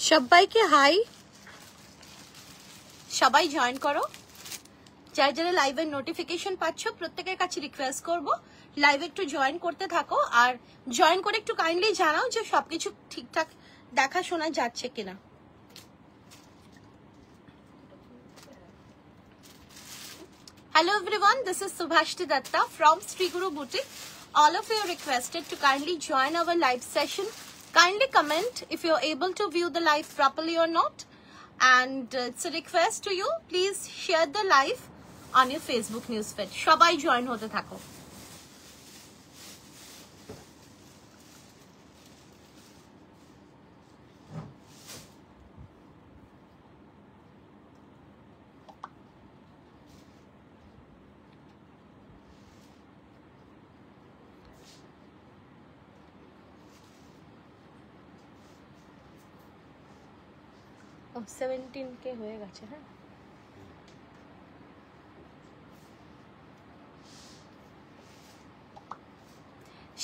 সবাইকে হাই, সবাই জয়েন করো। যারা যারা লাইভের নোটিফিকেশন পাচ্ছ প্রত্যেকের কাছে রিকোয়েস্ট করব লাইভে একটু জয়েন করতে থাকো, আর জয়েন করে একটু কাইন্ডলি জানাও যে সবকিছু ঠিকঠাক দেখা শোনা যাচ্ছে কিনা। Hello everyone, this is Subhashti Datta from Sri Guru Boutique. All of you are requested to kindly join our live session. Kindly comment if you're able to view the live properly or not. And it's a request to you, please share the live on your Facebook newsfeed. Shabai join hote thako. Oh, 17K হয়ে গেছে। হ্যাঁ,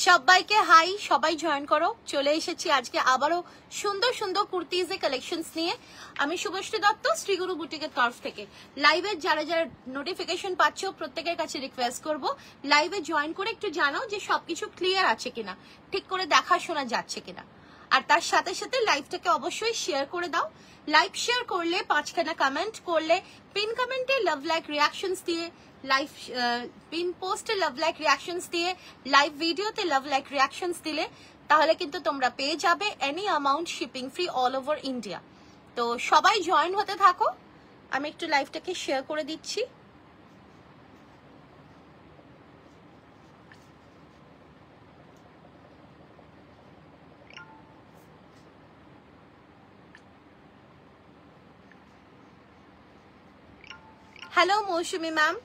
সবাইকে high, সবাই join করো। চলে এসেছি আজকে আবারও সুন্দর সুন্দর কুর্তিজের কালেকশনস নিয়ে। আমি শুভশ্রী দত্ত, শ্রীগুরু বুটিকের তরফ থেকে। লাইভের যারা যারা নোটিফিকেশন পাচ্ছ প্রত্যেকের কাছে রিকোয়েস্ট করব লাইভে জয়েন করে একটু জানাও যে সবকিছু ক্লিয়ার আছে কিনা, ঠিক করে দেখা শোনা যাচ্ছে কিনা। আর তার সাথে সাথে লাইভটাকে অবশ্যই শেয়ার করে দাও। লাইভ শেয়ার করলে 5খানা কমেন্ট করলে, পিন কমেন্টে লাভ লাইক রিয়াকশনস দিয়ে, লাইভ পিন পোস্টে লাভ লাইক রিয়াকশনস দিয়ে, লাইভ ভিডিওতে লাভ লাইক রিয়াকশনস দিলে তাহলে কিন্তু তোমরা পেয়ে যাবে any amount shipping free all over India. তো সবাই জয়েন হতে থাকো, আমি একটু লাইভটাকে শেয়ার করে দিচ্ছি। হ্যালো মৌসুমি ম্যাম,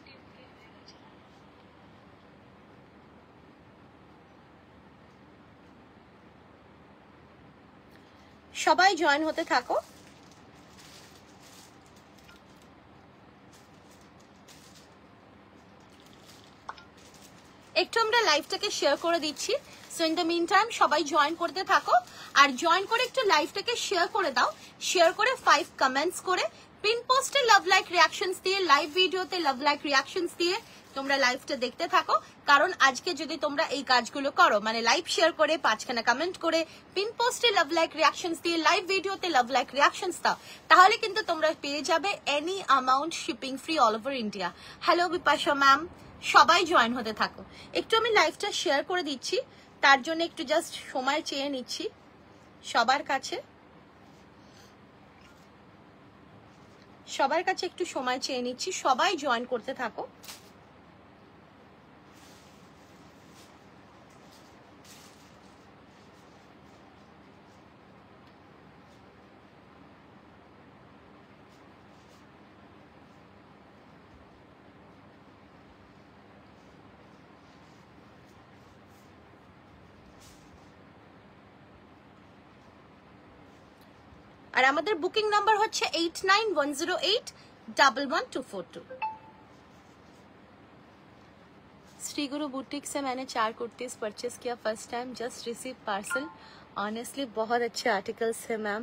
সবাই জয়েন হতে থাকো। একটু আমরা লাইভটাকে শেয়ার করে দিচ্ছি। So in the meantime সবাই জয়েন করতে থাকো, আর জয়েন করে একটু লাইভটাকে শেয়ার করে দাও। শেয়ার করে 5 কমেন্টস করে, পিন পোস্টে লাভ লাইক রিয়াকশনস দিয়ে, লাইভ ভিডিওতে লাভ লাইক রিয়াকশনস দিয়ে তোমরা লাইভটা দেখতে থাকো। কারণ আজকে যদি তোমরা এই কাজগুলো করো, মানে লাইভ শেয়ার করে 5খানা কমেন্ট করে, পিন পোস্টে লাভ লাইক রিয়াকশনস দিয়ে, লাইভ ভিডিওতে লাভ লাইক রিয়াকশনস দাও, তাহলে কিন্তু তোমরা পেয়ে যাবে any amount shipping free all over India. Hello Bipasha ma'am, সবাই জয়েন হতে থাকো। একটু আমি লাইভটা শেয়ার করে দিচ্ছি, তার জন্য একটু জাস্ট সময় চেয়ে নিচ্ছি সবার কাছে। সবার কাছে একটু সময় চেয়ে নিচ্ছি, সবাই জয়েন করতে থাকো। আর আমাদের বুকিং নাম্বার হচ্ছে 8910811242। श्री गुरु बुटीक से मैंने 4 कुर्तीज परचेस किया first time, just receive parcel. Honestly बहुत अच्छे आर्टिकल्स है मैम।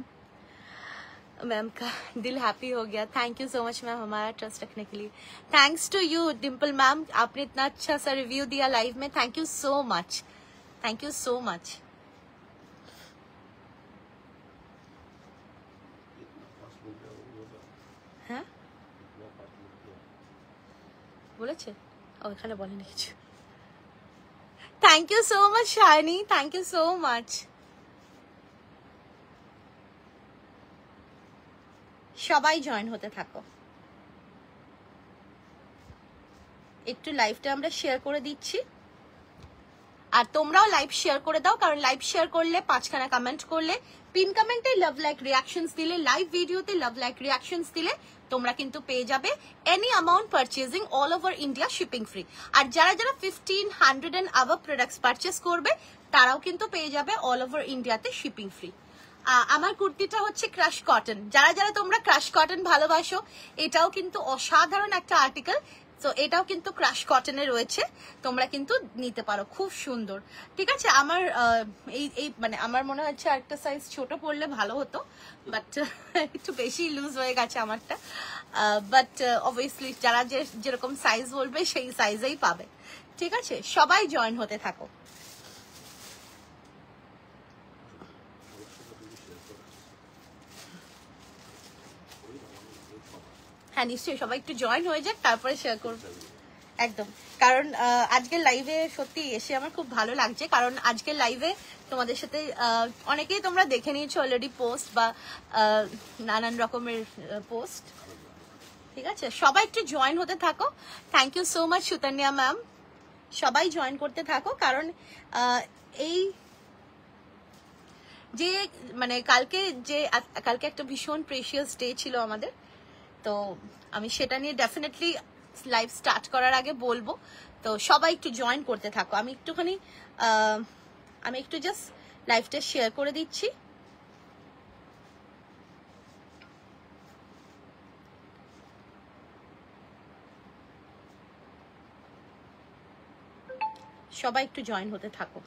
मैम का दिल हैप्पी हो गया। Thank you so much ma'am हमारा ट्रस्ट रखने के लिए। Thanks to you Dimple ma'am, आपने इतना अच्छा सा रिव्यू दिया लाइव में। Thank you so much, thank you so much. হ্যাঁ বলেছে, ওখানে বলেনি কিছু। Thank you so much Shiny, thank you so much. সবাই জয়েন হতে থাকো। একটু লাইভটা আমরা শেয়ার করে দিচ্ছি, আর তোমরাও লাইভ শেয়ার করে দাও। কারণ লাইভ শেয়ার করলে 5খানা কমেন্ট করলে, পিন কমেন্টে লাভ লাইক রিয়াকশনস দিলে, লাইভ ভিডিওতে লাভ লাইক রিয়াকশনস দিলে তোমরা কিন্তু পেয়ে যাবে any amount purchasing all over India shipping free. আর যারা যারা 1500 এন্ড আবাভ প্রোডাক্টস পারচেস করবে তারাও কিন্তু পেয়ে যাবে অল ওভার ইন্ডিয়াতে শিপিং ফ্রি। আমার কুর্তিটা হচ্ছে ক্রাশ কটন। যারা যারা তোমরা ক্রাশ কটন ভালোবাসো, এটাও কিন্তু অসাধারণ একটা আর্টিকেল। তো এটাও কিন্তু ক্রাশ কটনে রয়েছে, তোমরা কিন্তু নিতে পারো, খুব সুন্দর। ঠিক আছে, আমার এই মানে আমার মনে হচ্ছে আরেকটা সাইজ ছোট পড়লে ভালো হতো, বাট একটু বেশি লুজ হয়ে গেছে আমারটা। বাট অবভিয়াসলি যারা যেরকম সাইজ বলবে সেই সাইজেই পাবে। ঠিক আছে, সবাই জয়েন হতে থাকো। হ্যাঁ নিশ্চয়ই, সবাই একটু জয়েন হয়ে যাক, তারপরে শেয়ার করবো একদম। কারণ আজকের লাইভে সত্যি এসে আমার খুব ভালো লাগছে, কারণ আজকের লাইভে তোমাদের সাথে অনেকেই তোমরা দেখে নিয়েছো অলরেডি পোস্ট বা নানান রকমের পোস্ট। ঠিক আছে, সবাই একটু জয়েন হতে থাকো। Thank you so much Sutanya ma'am, সবাই জয়েন করতে থাকো। কারণ এই যে মানে কালকে একটা ভীষণ প্রেশিয়াস ডে ছিল আমাদের, তো আমি সেটা নিয়ে ডেফিনেটলি লাইভ স্টার্ট করার আগে বলবো। তো সবাই একটু জয়েন করতে থাকো। আমি একটু জাস্ট লাইভটা শেয়ার করে দিচ্ছি। সবাই একটু জয়েন হতে থাকো।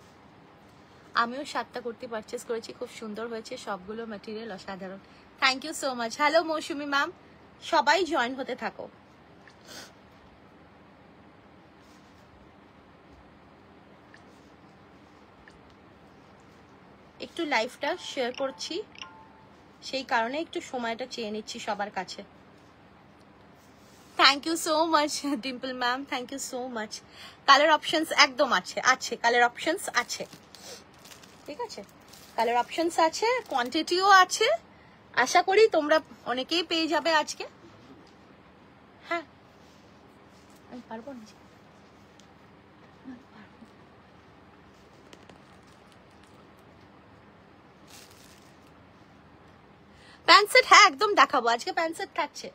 আমিও 7টা কুর্তি পারচেস করেছি, খুব সুন্দর হয়েছে, সবগুলো ম্যাটেরিয়াল অসাধারণ। Thank you so much. Hello Mousumi ma'am, সবাই জয়েন হতে থাকো। একটু লাইভটা শেয়ার করছি, সেই কারণে একটু সময়টা চেয়ে নিচ্ছি সবার কাছে। Thank you so much Dimple ma'am, thank you so much. Colour options একদম আছে কালার অপশনস আছে। ঠিক আছে, কালার অপশনস আছে, কোয়ান্টিটিও আছে। আশা করি তোমরা অনেকেই পেয়ে যাবে আজকে। হ্যাঁ আমি পারবো না। প্যান্ট সেট, হ্যাঁ একদম দেখাবো, আজকে প্যান্ট সেট থাকছে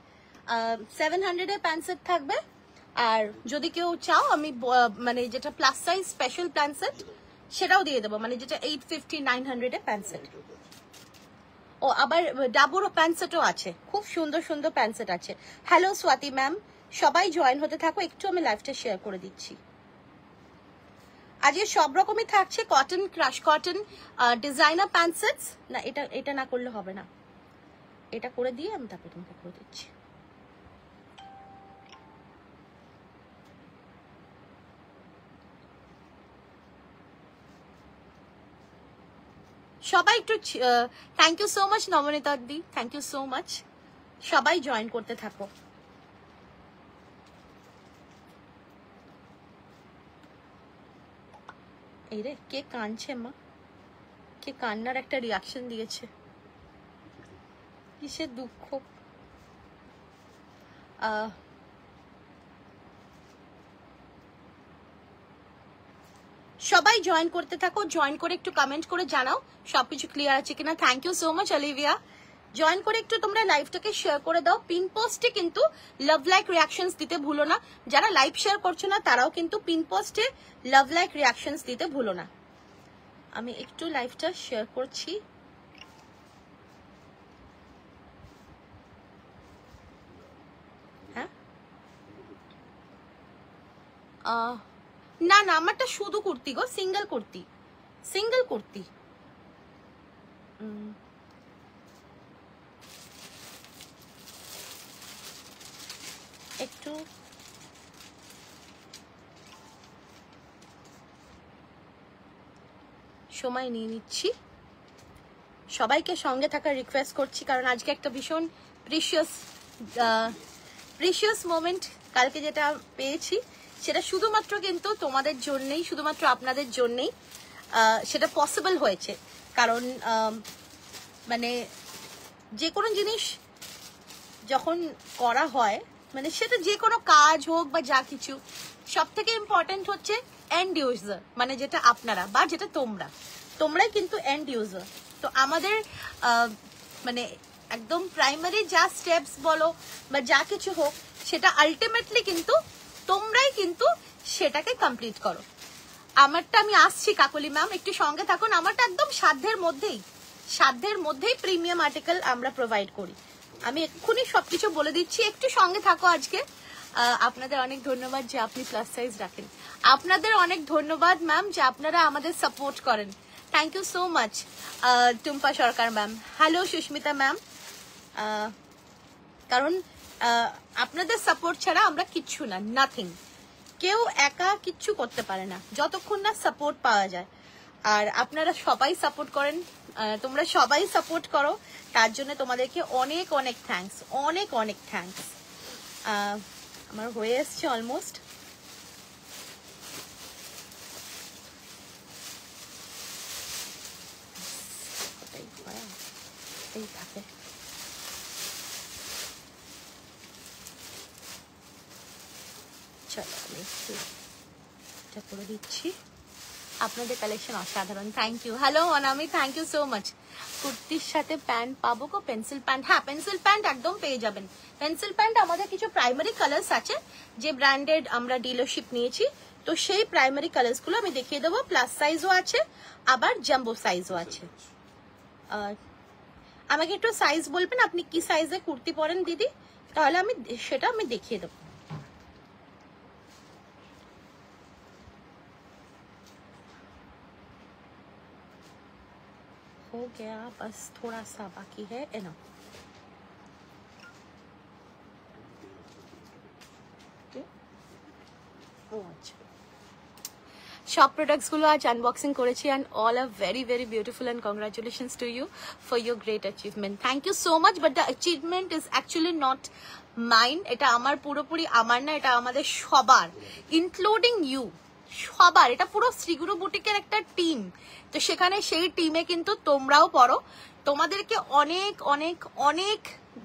700 এর প্যান্ট সেট থাকবে। আর যদি কেউ চাও আমি মানে যেটা plus size special pant set সেটাও দিয়ে দেবো, মানে যেটা 850 900 এর প্যান্ট সেট। ও আবার ডাবুর প্যান্ট সেটও আছে, খুব সুন্দর সুন্দর প্যান্ট সেট আছে। হ্যালো স্বাতি ম্যাম, সবাই জয়েন হতে থাকো, একটু আমি লাইভটা শেয়ার করে দিচ্ছি। আজকে সব রকমই থাকছে, cotton, crush cotton, designer pant sets. না এটা না করলে হবে না, এটা করে দিয়ে আমি তারপরে তোমাকে করে দিচ্ছি। সবাই একটু thank you so much Nabanita di, thank you so much. সবাই জয়েন করতে থাকো। এই রে, কে কাঁদছে মা? কে কান্নার একটা রিয়াকশন দিয়েছে? কিসের দুঃখ? সবাই জয়েন করতে থাকো, জয়েন করে একটু কমেন্ট করে জানাও সবকিছু ক্লিয়ার আছে কিনা। Thank you so much Olivia. Join করে একটু তোমরা লাইভটাকে শেয়ার করে দাও। পিন পোস্টে কিন্তু লাভ লাইক রিয়াকশনস দিতে ভুলো না। যারা লাইভ শেয়ার করছো না তারাও কিন্তু পিন পোস্টে লাভ লাইক রিয়াকশনস দিতে ভুলো না। আমি একটু লাইভটা শেয়ার করছি। হ্যাঁ না আমারটা শুধু কুর্তি গো, সিঙ্গেল কুর্তি, সিঙ্গেল কুর্তি। একটু সময় নিয়ে নিচ্ছি, সবাইকে সঙ্গে থাকার রিকোয়েস্ট করছি, কারণ আজকে একটা ভীষণ প্রিশিয়াস মোমেন্ট কালকে যেটা পেয়েছি সেটা শুধুমাত্র কিন্তু তোমাদের জন্যই, শুধুমাত্র আপনাদের জন্যই সেটা পসিবল হয়েছে। কারণ মানে যে কোনো জিনিস যখন করা হয়, মানে সেটা যে কোনো কাজ হোক বা যা কিছু, সব থেকে ইম্পর্টেন্ট হচ্ছে এন্ড ইউজার, মানে যেটা আপনারা বা যেটা তোমরাই কিন্তু এন্ড ইউজার। তো আমাদের মানে একদম প্রাইমারি যা স্টেপস বলো বা যা কিছু হোক, সেটা আলটিমেটলি কিন্তু তোমরাই কিন্তু সেটাকে কমপ্লিট করো। আমারটা আমি আসছি কাকলি ম্যাম, একটু সঙ্গে থাকুন। আমারটা একদম সাধ্যের মধ্যেই প্রিমিয়াম আর্টিকেল আমরা প্রোভাইড করি। আমি এক্ষুনি সবকিছু বলে দিচ্ছি, একটু সঙ্গে থাকো আজকে। আপনাদের অনেক ধন্যবাদ যে আপনি প্লাস সাইজ রাখেন, আপনাদের অনেক ধন্যবাদ ম্যাম যে আপনারা আমাদের সাপোর্ট করেন। Thank you so much Tumpa Sarkar ma'am. Hello Susmita ma'am. কারণ আপনাদের সাপোর্ট ছাড়া আমরা কিচ্ছু না, নাথিং। কেউ একা কিচ্ছু করতে পারে না যতক্ষণ না সাপোর্ট পাওয়া যায়। আর আপনারা সবাই সাপোর্ট করেন, তোমরা সবাই সাপোর্ট করো, তার জন্য তোমাদেরকে অনেক অনেক থ্যাঙ্কস, অনেক অনেক থ্যাঙ্কস। আমার হয়ে এসছে অলমোস্ট। এই থাকে চলো আমি এটা করে দিচ্ছি। আপনাদের কালেকশন অসাধারণ, thank you. Hello Anami, thank you so much. কুর্তির সাথে প্যান্ট পাবো গো? পেন্সিল প্যান্ট, হ্যাঁ পেন্সিল প্যান্ট একদম পেয়ে যাবেন। পেন্সিল প্যান্ট আমাদের কিছু প্রাইমারি কালার্স আছে, যে ব্র্যান্ডেড আমরা ডিলারশিপ নিয়েছি, তো সেই প্রাইমারি কালার্স গুলো আমি দেখিয়ে দেবো। প্লাস সাইজও আছে, আবার জাম্বো সাইজও আছে। আমাকে একটু সাইজ বলবেন, আপনি কি সাইজে কুর্তি পরেন দিদি, তাহলে আমি সেটা আমি দেখিয়ে দেবো। हो गया, बस थोड़ा सा बाकी है एना। সব প্রোডাক্টস গুলো আজ আনবক্সিং করেছি, and all are very very beautiful, and congratulations to you for your great achievement. Thank you so much, but the achievement is actually not mine. এটা আমার পুরোপুরি আমার না, এটা আমাদের সবার, ইনক্লুডিং ইউ সবার। এটা পুরো শ্রীগুরু বুটিকের একটা টিম, তো সেখানে সেই টিমে কিন্তু তোমরাও পড়ো। তোমাদেরকে অনেক অনেক অনেক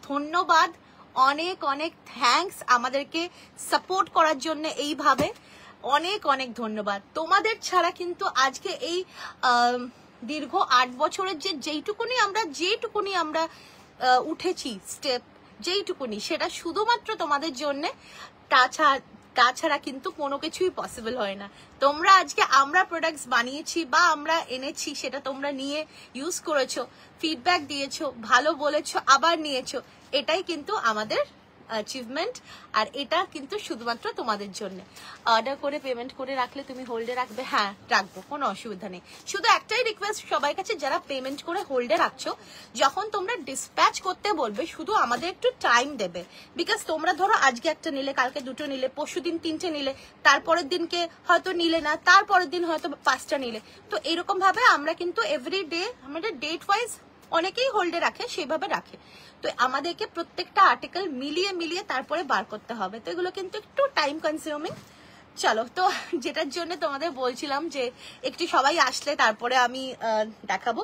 ধন্যবাদ, অনেক অনেক থ্যাঙ্কস আমাদেরকে সাপোর্ট করার জন্য। এইভাবে অনেক অনেক ধন্যবাদ। তোমাদের ছাড়া কিন্তু আজকে এই দীর্ঘ 8 বছরের যেইটুকুনি আমরা উঠেছি স্টেপ, যেইটুকুনি, সেটা শুধুমাত্র তোমাদের জন্য। তাছাড়া কিন্তু কোনো কিছুই পসিবল হয় না। তোমরা আজকে আমরা প্রোডাক্টস বানিয়েছি বা আমরা এনেছি, সেটা তোমরা নিয়ে ইউজ করেছো, ফিডব্যাক দিয়েছো, ভালো বলেছো, আবার নিয়েছো, এটাই কিন্তু আমাদের অ্যাচিভমেন্ট। আর এটা কিন্তু শুধুমাত্র তোমাদের জন্য। অর্ডার করে পেমেন্ট করে রাখলে তুমি হোল্ডে রাখবে? হ্যাঁ রাখবো, কোনো অসুবিধা নেই। শুধু একটাই রিকোয়েস্ট সবাই কাছে, যারা পেমেন্ট করে হোল্ডে রাখছো, যখন তোমরা ডিসপ্যাচ করতে বলবে শুধু আমাদের একটু টাইম দেবে। বিকজ তোমরা ধরো আজকে একটা নিলে, কালকে 2টো নিলে, পরশুদিন 3টে নিলে, তারপরের দিনকে হয়তো নিলে না, তারপরের দিন হয়তো 5টা নিলে। তো এরকম ভাবে আমরা কিন্তু এভরি ডে আমাদের ডেট ওয়াইজ অনেকেই হোল্ডে রাখে, সেভাবে রাখে। তো আমাদেরকে প্রত্যেকটা আর্টিকেল মিলিয়ে তারপরে বার করতে হবে, তো এগুলো কিন্তু একটু টাইম কনজিউমিং। চলো, তো যেটার জন্য তোমাদের বলছিলাম যে একটু সবাই আসলে তারপরে আমি দেখাবো।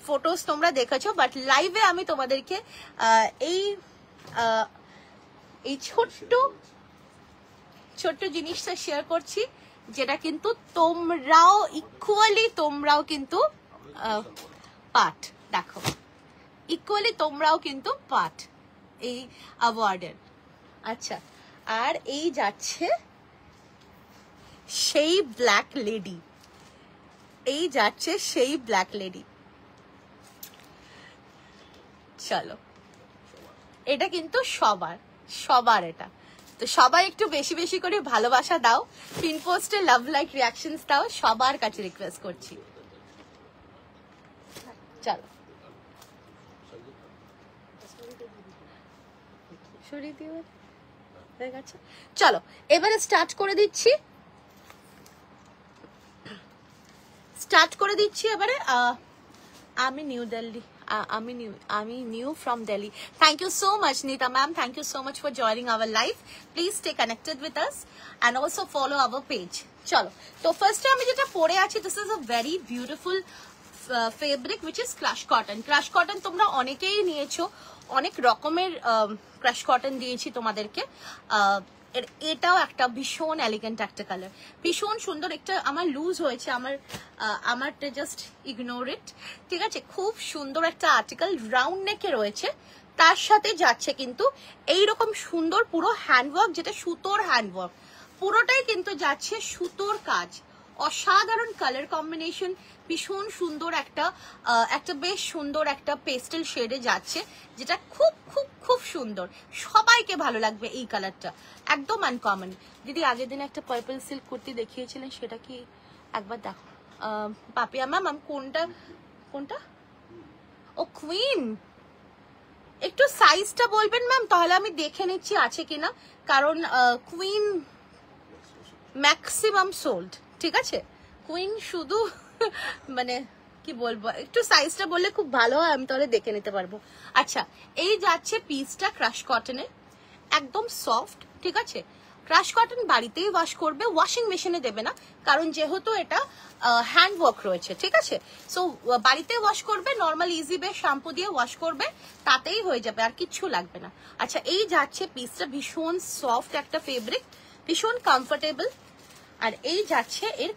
ফটোস তোমরা দেখেছো, বাট লাইভে আমি তোমাদেরকে এই ছোট্ট জিনিসটা শেয়ার করছি, যেটা কিন্তু তোমরাও কিন্তু পার্ট। দেখো, ইকুয়ালি তোমরাও কিন্তু পার্ট এই অ্যাওয়ার্ডের। আচ্ছা, আর এই যাচ্ছে সেই ব্ল্যাক লেডি, চলো, এটা কিন্তু সবার এটা। তো সবাই একটু বেশি বেশি করে ভালোবাসা দাও, পিন পোস্টে লাভ লাইক রিয়াকশনস দাও, সবার কাছে রিকোয়েস্ট করছি। চলো, চলো এবারে স্টার্ট করে দিচ্ছি এবারে। আমি new from Delhi. Thank you so much, Neeta ma'am. Thank you so much for joining our live. Please stay connected with us and also follow our page. চলো, তো ফার্স্টে আমি যেটা পরে আছি, this is a very beautiful fabric which is crush cotton. Crush cotton তোমরা অনেকেই নিয়েছো, অনেক রকমের ক্রাশ কটন দিয়েছি তোমাদেরকে। এটাও একটা ভীষণ এলিগেন্ট একটা কালার, ভীষণ সুন্দর। একটা আমার লুজ হয়েছে, আমারটা জাস্ট ইগনোর ইট, ঠিক আছে? খুব সুন্দর একটা আর্টিকেল, রাউন্ড নেকে রয়েছে, তার সাথে যাচ্ছে কিন্তু এইরকম সুন্দর পুরো হ্যান্ডওয়ার্ক, যেটা সুতোর হ্যান্ডওয়ার্ক, পুরোটাই কিন্তু যাচ্ছে সুতোর কাজ, অসাধারণ কালার কম্বিনেশন, ভীষণ সুন্দর একটা বেশ সুন্দর একটা পেস্টেল শেডে যাচ্ছে, যেটা খুব খুব খুব সুন্দর, সবাইকে ভালো লাগবে এই কালারটা, একদম আনকমন। দিদি আগের দিন একটা পার্পল সিল্ক কুর্তি দেখিয়েছিলেন, সেটা কি একবার দেখো পাপিয়া ম্যাম। কোনটা কোনটা? ও কুইন, একটু সাইজটা বলবেন ম্যাম, তাহলে আমি দেখে নিচ্ছি আছে কিনা, কারণ কুইন ম্যাক্সিমাম সোল্ড, ঠিক আছে? কুইন শুধু মানে কি বলবো, একটু সাইজটা বললে খুব ভালো হয়, আমি তাহলে দেখে নিতে পারবো। আচ্ছা, এই যাচ্ছে পিসটা ক্রাশ কটনে, একদম সফট, ঠিক আছে? ক্রাশ কটন বাড়িতেই ওয়াশ করবে, ওয়াশিং মেশিনে দেবে না, কারণ যেহেতু এটা হ্যান্ড ওয়ার্ক রয়েছে, ঠিক আছে? সো বাড়িতে ওয়াশ করবে, নর্মাল ইজি বে শ্যাম্পু দিয়ে ওয়াশ করবে, তাতেই হয়ে যাবে, আর কিচ্ছু লাগবে না। আচ্ছা, এই যাচ্ছে পিসটা, ভীষণ সফট একটা ফেব্রিক, ভীষণ কমফোর্টেবল। আর এই যাচ্ছে এর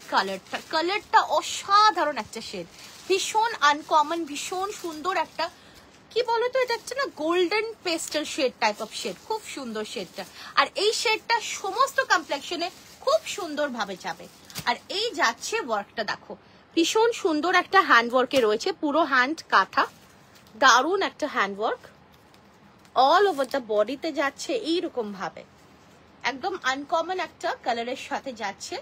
কালারটা অসাধারণ একটা শেড, ভীষণ আনকমন, ভীষণ সুন্দর একটা, কি বলতো, এটা একটা না golden pastel shade type of shade, খুব সুন্দর শেডটা। আর এই শেডটা সমস্ত কমপ্লেক্সনে খুব সুন্দর ভাবে যাবে। আর এই যাচ্ছে ওয়ার্কটা দেখো, ভীষণ সুন্দর একটা হ্যান্ড ওয়ার্কে রয়েছে, পুরো হ্যান্ড কাঁথা, দারুণ একটা hand work, all over the বডিতে যাচ্ছে এইরকম ভাবে, একদম আনকমন একটা কালারের সাথে যাচ্ছে,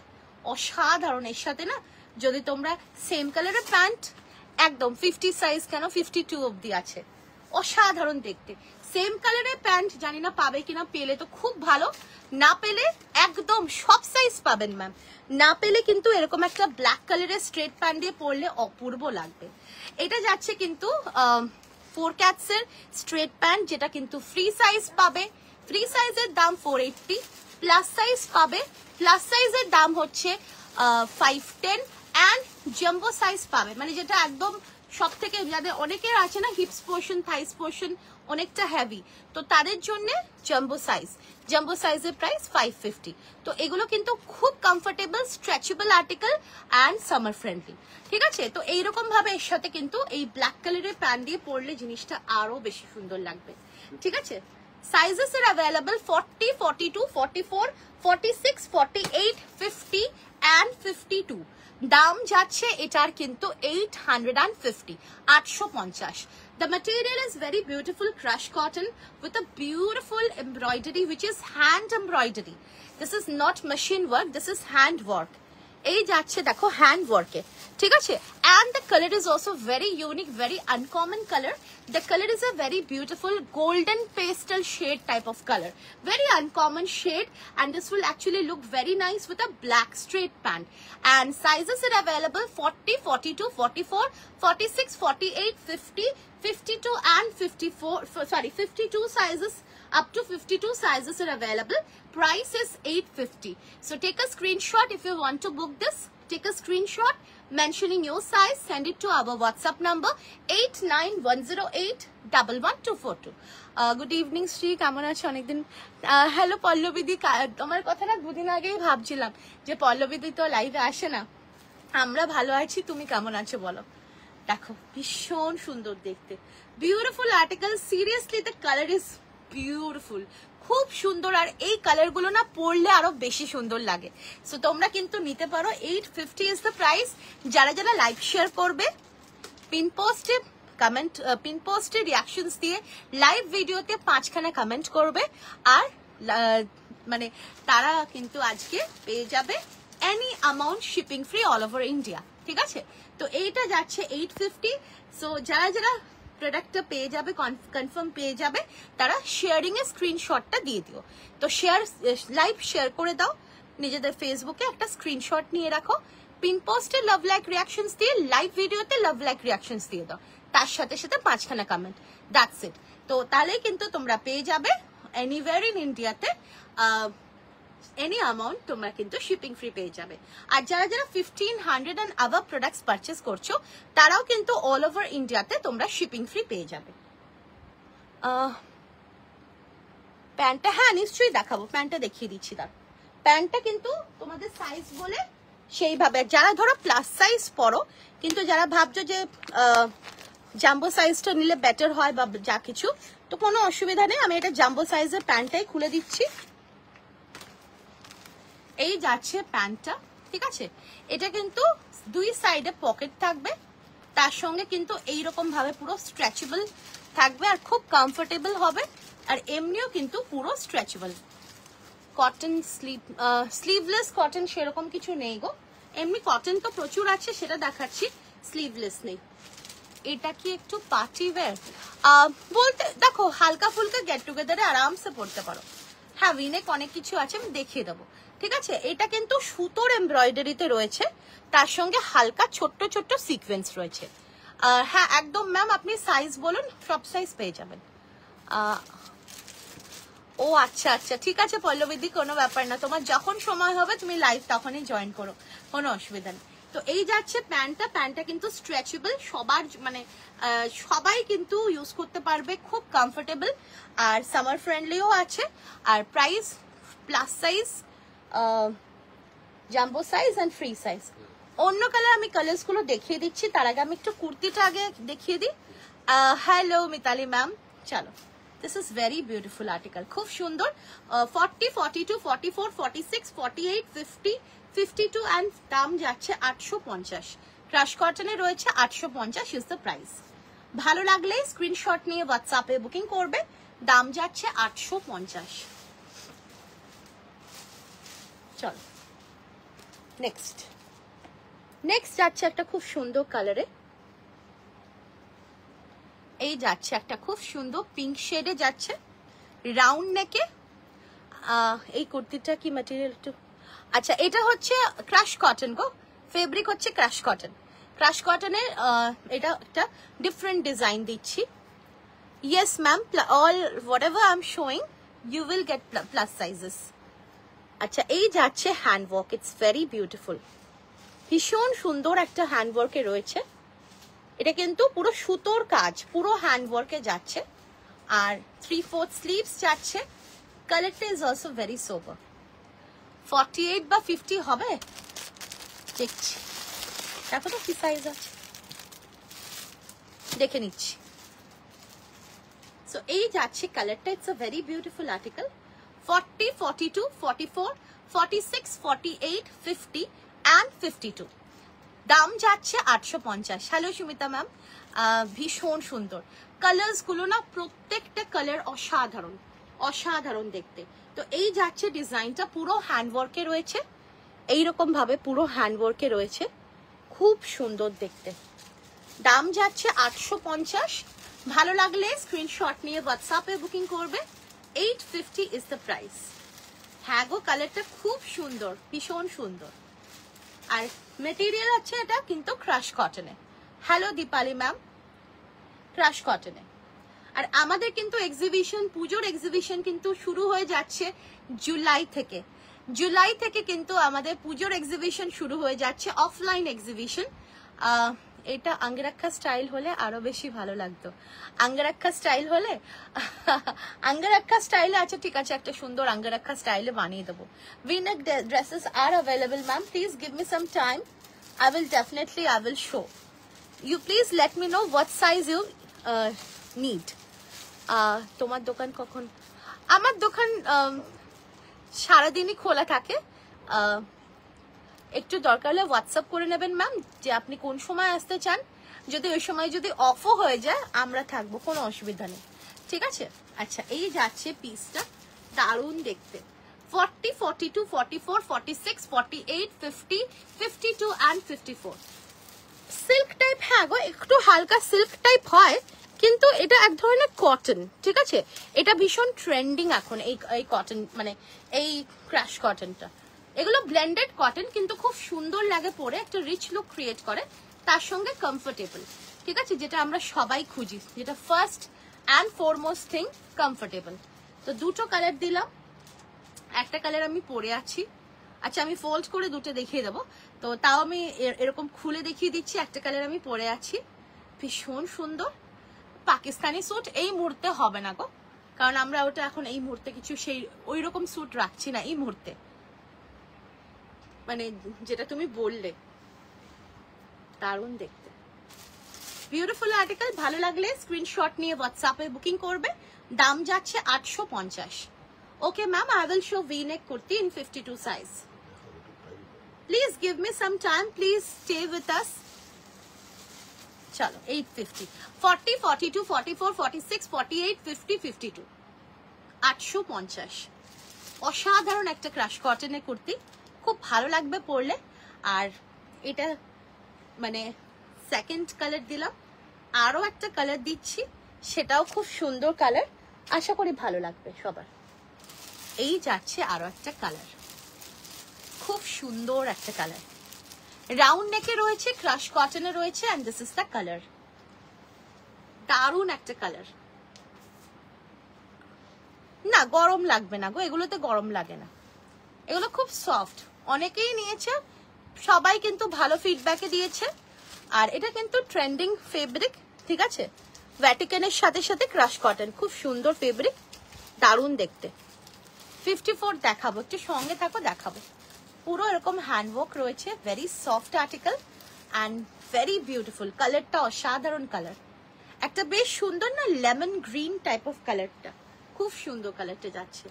অসাধারণ। এর সাথে না যদি তোমরা সেম কালারের প্যান্ট, একদম 50 সাইজ কেন 52 অবধি আছে, অসাধারণ দেখতে। সেম কালারের প্যান্ট জানি না পাবে কিনা, পেলে তো খুব ভালো, না পেলে একদম সব সাইজ পাবেন ম্যাম। না পেলে কিন্তু এরকম একটা ব্ল্যাক কালারের স্ট্রেট প্যান্ট দিয়ে পরলে অপূর্ব লাগবে। এটা যাচ্ছে কিন্তু 4 ক্যাটসের স্ট্রেট প্যান্ট, যেটা কিন্তু ফ্রি সাইজ পাবে, ফ্রি সাইজের দাম 480, প্লাস সাইজ পাবে, প্লাস সাইজের দাম হচ্ছে 510, অ্যান্ড জাম্বো সাইজ পাবে, মানে যেটা একদম সব থেকে, যাদের অনেকের আছে না হিপস পোর্শন, থাইস পোর্শন অনেকটা হেভি, তো তাদের জন্য জাম্বো সাইজের প্রাইস 550। তো এগুলো কিন্তু খুব comfortable, stretchable article and summer friendly, ঠিক আছে? তো এইরকম ভাবে এর সাথে কিন্তু এই ব্ল্যাক কালারের প্যান্ট দিয়ে পরলে জিনিসটা আরো বেশি সুন্দর লাগবে, ঠিক আছে? Sizes are available 40, 42, 44, 46, 48, 50 and 52. দাম যাচ্ছে এটার কিন্তু 850, 850। The material is very beautiful crush cotton with a beautiful embroidery, which is hand embroidery. This is not machine work, this is hand work. এই যাচ্ছে দেখো হ্যান্ড ওয়ার্কে, ঠিক আছে? And the color is also very unique, very uncommon color. The color is a very beautiful golden pastel shade type of color, very uncommon shade, and this will actually look very nice with a black straight pant. And sizes are available 40, 42, 44, 46, 48, 50, 52 and 54, sorry 52 sizes, up to 52 sizes are available. Price is 850. So take a screenshot if you want to book this. Take a screenshot mentioning your size, send it to our WhatsApp number 8910811242. Good evening Sri, কেমন আছো? অনেকদিন। Hello পল্লবীদি, তোমার কথা না দুদিন আগেই ভাবছিলাম যে পল্লবীদি তো লাইভে আসে না। আমরা ভালো আছি, তুমি কেমন আছো বলো? দেখো ভীষণ সুন্দর দেখতে, beautiful article, seriously the colour is beautiful, খুব সুন্দর। আর এই কালার গুলো না পরলে আরো বেশি সুন্দর লাগে। সো তোমরা কিন্তু নিতে পারো, 850 ইজ দ্য প্রাইস। যারা যারা লাইভ শেয়ার করবে, পিন পোস্টে কমেন্ট, পিন পোস্টে রিয়াকশনস দিয়ে লাইভ ভিডিওতে 5খানা কমেন্ট করবে, আর মানে তারা কিন্তু আজকে পেয়ে যাবে any amount shipping free all over India, ঠিক আছে? তো এইটা যাচ্ছে 850। সো যারা যারা প্রোডাক্টটা পেয়ে যাবে, কনফার্ম পেয়ে যাবে, তারা শেয়ারিং এর স্ক্রিনশটটা দিয়ে দিও। তো লাইভ শেয়ার করে দাও, নিজেদের ফেসবুকে একটা স্ক্রিনশট নিয়ে রাখো, পিন পোস্টে লাভ লাইক রিয়াকশনস দিয়ে, লাইভ ভিডিওতে লাভ লাইক রিয়াকশনস দিয়ে দাও, তার সাথে সাথে 5খানা কমেন্ট, দ্যাটস ইট। তো তাহলে কিন্তু তোমরা পেয়ে যাবে এনিওয়্যার ইন ইন্ডিয়াতে এনি অ্যামাউন্ট, তোমরা কিন্তু শিপিং ফ্রি পেয়ে যাবে। আর যারা যারা 1500 and above প্রোডাক্টস পারচেস করছো, তারাও কিন্তু অল ওভার ইন্ডিয়াতে তোমরা শিপিং ফ্রি পেয়ে যাবে। প্যান্টটা, হ্যাঁ নিশ্চয়ই দেখাবো, প্যান্টটা দেখিয়ে দিচ্ছি। তার প্যান্টটা কিন্তু তোমাদের সাইজ বলে সেইভাবে, যারা ধরো প্লাস সাইজ পরো, কিন্তু যারা ভাবছো যে জাম্বো সাইজটা নিলে বেটার হয় বা যা কিছু, তো কোনো অসুবিধা নেই। আমি এটা জাম্বো সাইজের প্যান্টটাই খুলে দিচ্ছি। এই যাচ্ছে প্যান্টটা, ঠিক আছে, এটা কিন্তু দুই সাইডে পকেট থাকবে, তার সঙ্গে কিন্তু এইরকম ভাবে পুরো স্ট্রেচেবল থাকবে আর খুব কমফোর্টেবল হবে, আর এমনিও কিন্তু পুরো স্ট্রেচেবল। কটন স্লিভলেস কটন সেরকম কিছু নেই গো, এমনি কটন তো প্রচুর আছে, সেটা দেখাচ্ছি, স্লিভলেস নেই। এটা কি একটু পার্টি ওয়্যার বলতে, দেখো হালকা ফুলকা গেট টুগেদারে আরামসে পড়তে পারো। হ্যাঁ, ভিনেক অনেক কিছু আছে, আমি দেখিয়ে দেবো। ঠিক আছে, এটা কিন্তু সুতোর এমব্রয়ডারিতে রয়েছে, তার সঙ্গে হালকা ছোট্ট ছোট্ট সিকোয়েন্স রয়েছে। হ্যাঁ একদম ম্যাম, আপনি সাইজ বলুন, সব সাইজ পেয়ে যাবেন। ও আচ্ছা আচ্ছা, ঠিক আছে পল্লবীদি, কোনো ব্যাপার না, তোমার যখন সময় হবে তুমি লাইভ তখনই জয়েন করো, কোনো অসুবিধা নেই। তো এই যাচ্ছে প্যান্টটা কিন্তু স্ট্রেচেবল, সবার মানে সবাই কিন্তু ইউজ করতে পারবে, খুব কমফোর্টেবল আর সামার ফ্রেন্ডলিও আছে। আর price plus size, jumbo size and free size. অন্য কালার আমি কালার্স গুলো দেখিয়ে দিচ্ছি, তার আগে আমি একটু কুর্তিটা আগে দেখিয়ে দিই। হ্যালো মিতালি ম্যাম, চলো, this is very beautiful article, খুব সুন্দর। 40, 42, 44, 46, 48, 50, 52 অ্যান্ড দাম যাচ্ছে 850। ক্রাশ কটনে রয়েছে 850 ইজ দ্য প্রাইস। ভালো লাগলে স্ক্রিনশট নিয়ে হোয়াটসঅ্যাপে বুকিং করবে, দাম যাচ্ছে 850। চলো নেক্সট যাচ্ছে একটা খুব সুন্দর কালারে, এই যাচ্ছে একটা খুব সুন্দর পিঙ্ক শেডে যাচ্ছে, রাউন্ড নেকে। এই কুর্তিটা কি ম্যাটেরিয়াল একটু, আচ্ছা এটা হচ্ছে ক্রাশ কটন গো, ফেব্রিক হচ্ছে ক্রাশ কটন। ক্রাশ কটনের এটা একটা ডিফারেন্ট ডিজাইন দিচ্ছি। Yes ma'am, all whatever I am showing you will get plus sizes. আচ্ছা এই যাচ্ছে হ্যান্ডওয়ার্ক, ইটস ভেরি বিউটিফুল, ভীষণ সুন্দর একটা হ্যান্ডওয়ার্কে রয়েছে। এটা কিন্তু পুরো সুতোর কাজ, পুরো হ্যান্ডওয়ার্কে যাচ্ছে, আর 3/4 স্লিভস যাচ্ছে। কালারটা ইজ অলসো ভেরি সোবার। 48 বা 50 হবে, দেখছি, দেখো তো কি সাইজ আছে, দেখে নিচ্ছি। সো এই যাচ্ছে কালারটা, it's a very beautiful article. 40, 42, 44, 46, 48, 50 and 52, দাম যাচ্ছে 850। হ্যালো সুমিতা ম্যাম, ভীষণ সুন্দর কালার্স গুলো না, প্রত্যেকটা কালার অসাধারণ অসাধারণ দেখতে। তো এই যাচ্ছে ডিজাইনটা, পুরো হ্যান্ডওয়ার্কে রয়েছে, এইরকম ভাবে পুরো হ্যান্ডওয়ার্কে রয়েছে, খুব সুন্দর দেখতে। দাম যাচ্ছে 850। ভালো লাগলে স্ক্রিনশট নিয়ে হোয়াটসঅ্যাপে বুকিং করবে, 850 ইজ দ্য প্রাইস। হ্যাঁ গো, কালারটা খুব সুন্দর, ভীষণ সুন্দর, আর মেটেরিয়াল আছে এটা কিন্তু ক্রাশ কটনে। হ্যালো দীপালি ম্যাম, ক্রাশ কটনে। আর আমাদের কিন্তু এক্সিবিশন, পুজোর এক্সিবিশন কিন্তু শুরু হয়ে যাচ্ছে জুলাই থেকে কিন্তু আমাদের পুজোর এক্সিবিশন শুরু হয়ে যাচ্ছে, অফলাইন এক্সিবিশন। এটা আঙ্গরাক্ষা স্টাইল হলে আরো বেশি ভালো লাগতো, আঙ্গরাক্ষা স্টাইল হলে আঙ্গরাক্ষা স্টাইলে আছে, ঠিক আছে, একটা সুন্দর আঙ্গরাক্ষা স্টাইলে বানিয়ে দেবো। V-neck dresses are available ma'am, please give me some time, I will show you, please let me know what size you need. তোমার দোকান কখন? আমার দোকান সারাদিনই খোলা থাকে, একটু দরকার হলে হোয়াটসঅ্যাপ করে নেবেন ম্যাম যে আপনি কোন সময় আসতে চান, যদি ওই সময় যদি অফও হয়ে যায় আমরা থাকবো, কোনো অসুবিধা নেই, ঠিক আছে। আচ্ছা এই যাচ্ছে পিসটা, দারুণ দেখতে। 40, 42, 44, 46, 48, 50, 52 and 54 সিল্ক টাইপ। হ্যাঁ গো, একটু হালকা সিল্ক টাইপ হয়, কিন্তু এটা এক ধরনের কটন, ঠিক আছে। এটা ভীষণ ট্রেন্ডিং এখন, এই কটন মানে এই ক্রাশ কটনটা। এগুলো ব্লেন্ডেড কটন, কিন্তু খুব সুন্দর লাগে পরে, একটা রিচ লুক ক্রিয়েট করে, তার সঙ্গে কমফোর্টেবল, ঠিক আছে, যেটা আমরা সবাই খুঁজি, যেটা first and foremost thing, comfortable. তো দুটো কালার দিলাম, একটা কালার আমি পরে আছি। আচ্ছা আমি ফোল্ড করে দুটো দেখিয়ে দেবো, তো তাও আমি এরকম খুলে দেখিয়ে দিচ্ছি। একটা কালার আমি পরে আছি, ভীষণ সুন্দর পাকিস্তানি স্যুট। এই মুহূর্তে হবে না গো, কারণ আমরা ওটা এখন এই মুহূর্তে কিছু সেই ওই রকম স্যুট রাখছি না এই মুহূর্তে, মানে যেটা তুমি বললে, দারুণ দেখতে, বিউটিফুল আর্টিকেল। ভালো লাগলে স্ক্রিনশট নিয়ে হোয়াটসঅ্যাপে বুকিং করবে, দাম যাচ্ছে 850। Okay ma'am, I will show V-neck kurti in 52 size. Please give me some time, please stay with us. চলো 850, 40, 42, 44, 46, 48, 50, 52, 850। অসাধারণ একটা ক্রাশ কটনের কুর্তি, খুব ভালো লাগবে পরলে। আর এটা মানে সেকেন্ড কালার দিলাম, আরো একটা কালার দিচ্ছি, সেটাও খুব সুন্দর কালার, আশা করি ভালো লাগবে সবার। এই যাচ্ছে আরো একটা কালার, খুব সুন্দর একটা কালার, রাউন্ড নেকে রয়েছে, ক্রাশ কটনে রয়েছে, and this is the colour. দারুণ একটা কালার। না গরম লাগবে না গো, এগুলোতে গরম লাগে না, এগুলো খুব সফট। অনেকেই নিয়েছে, সবাই কিন্তু ভালো ফিডব্যাকে দিয়েছে। আর এটা কিন্তু ট্রেন্ডিং ফেব্রিক, ঠিক আছে, ভ্যাটিকানের সাথে সাথে ক্রাশ কটন, খুব সুন্দর ফেব্রিক, দারুণ দেখতে। 54 দেখাবো, একটু সঙ্গে থাকো দেখাবো। পুরো এরকম হ্যান্ডওয়ার্ক রয়েছে, very soft article and very beautiful. কালারটা অসাধারণ কালার, একটা বেশ সুন্দর না লেমন গ্রিন টাইপ অফ কালারটা, খুব সুন্দর কালারটা যাচ্ছে।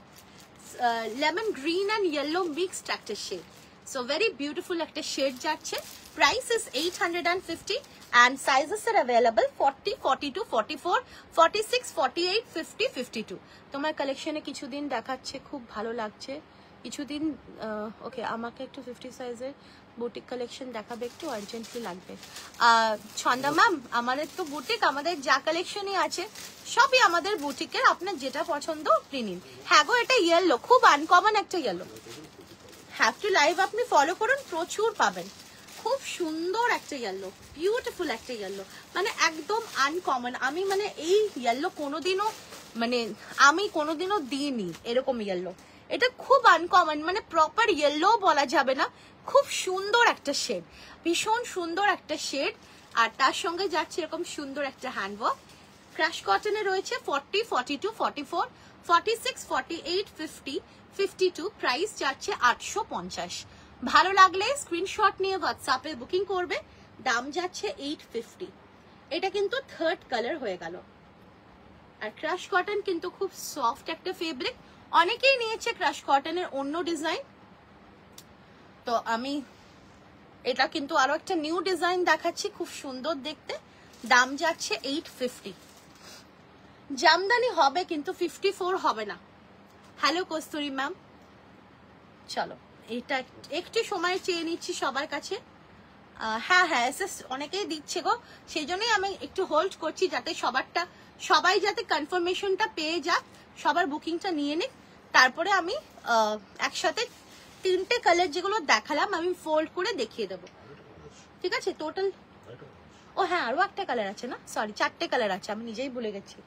Lemon green and yellow mixed একটা শেড, সো ভেরি বিউটিফুল একটা শেড যাচ্ছে। Price is 850 and sizes are available 40, 42, 44, 46, 48, 50, 52। তোমার কালেকশনে কিছুদিন দেখাচ্ছে, খুব ভালো লাগছে কিছুদিন। ওকে, আমাকে একটু 50 সাইজের বুটিক কালেকশন দেখাবে, একটু আর্জেন্টলি লাগবে। ছন্দা ম্যাম, আমাদের তো বুটিক, আমাদের যা কালেকশনই আছে সবই আমাদের বুটিকের, আপনার যেটা পছন্দ আপনি নিন। হ্যাঁ গো, এটা ইয়েলো, খুব আনকমন একটা ইয়েলো। হ্যাভ টু লাইভ আপনি ফলো করুন, প্রচুর পাবেন। খুব সুন্দর একটা ইয়েলো, বিউটিফুল একটা ইয়েলো, মানে একদম আনকমন। আমি মানে এই ইয়েলো কোনোদিনও আমি কোনোদিনও দিইনি এরকম ইয়েলো। এটা খুব আনকমন, মানে প্রপার ইয়েলো বলা যাবে না, খুব সুন্দর একটা শেড, ভীষণ সুন্দর একটা শেড। আর তার সঙ্গে যাচ্ছে এরকম সুন্দর একটা হ্যান্ডওয়ার্ক। ক্রাশ কটনে রয়েছে 40, 42, 44, 46, 48, 50, 52। প্রাইস যাচ্ছে 850। ভালো লাগলে স্ক্রিনশট নিয়ে হোয়াটসঅ্যাপে বুকিং করবে। দাম যাচ্ছে 850। এটা কিন্তু থার্ড কালার হয়ে গেল। আর ক্রাশ কটন কিন্তু খুব সফট একটা ফেব্রিক, অনেকেই নিয়েছে ক্রাশ কটনের অন্য ডিজাইন, তো আমি এটা কিন্তু আরো একটা নিউ ডিজাইন দেখাচ্ছি, খুব সুন্দর দেখতে। দাম যাচ্ছে 850। জামদানি হবে কিন্তু 54 হবে না। হ্যালো কস্তুরী ম্যাম, চলো এটা একটু সময় চেয়ে নিচ্ছি সবার কাছে। হ্যাঁ হ্যাঁ, এসএস অনেকেই দিচ্ছে গো, সেই জন্যই আমি একটু হোল্ড করছি, যাতে সবাই যাতে কনফার্মেশনটা পেয়ে যাক, সবার বুকিংটা নিয়ে নিক। তারপরে আমি একসাথে 3টে কালার যেগুলো দেখালাম আমি ফোল্ড করে দেখিয়ে দেবো, ঠিক আছে? টোটাল ও হ্যাঁ, আরো একটা কালার আছে না, সরি 4টে কালার আছে, আমি নিজেই ভুলে গেছি।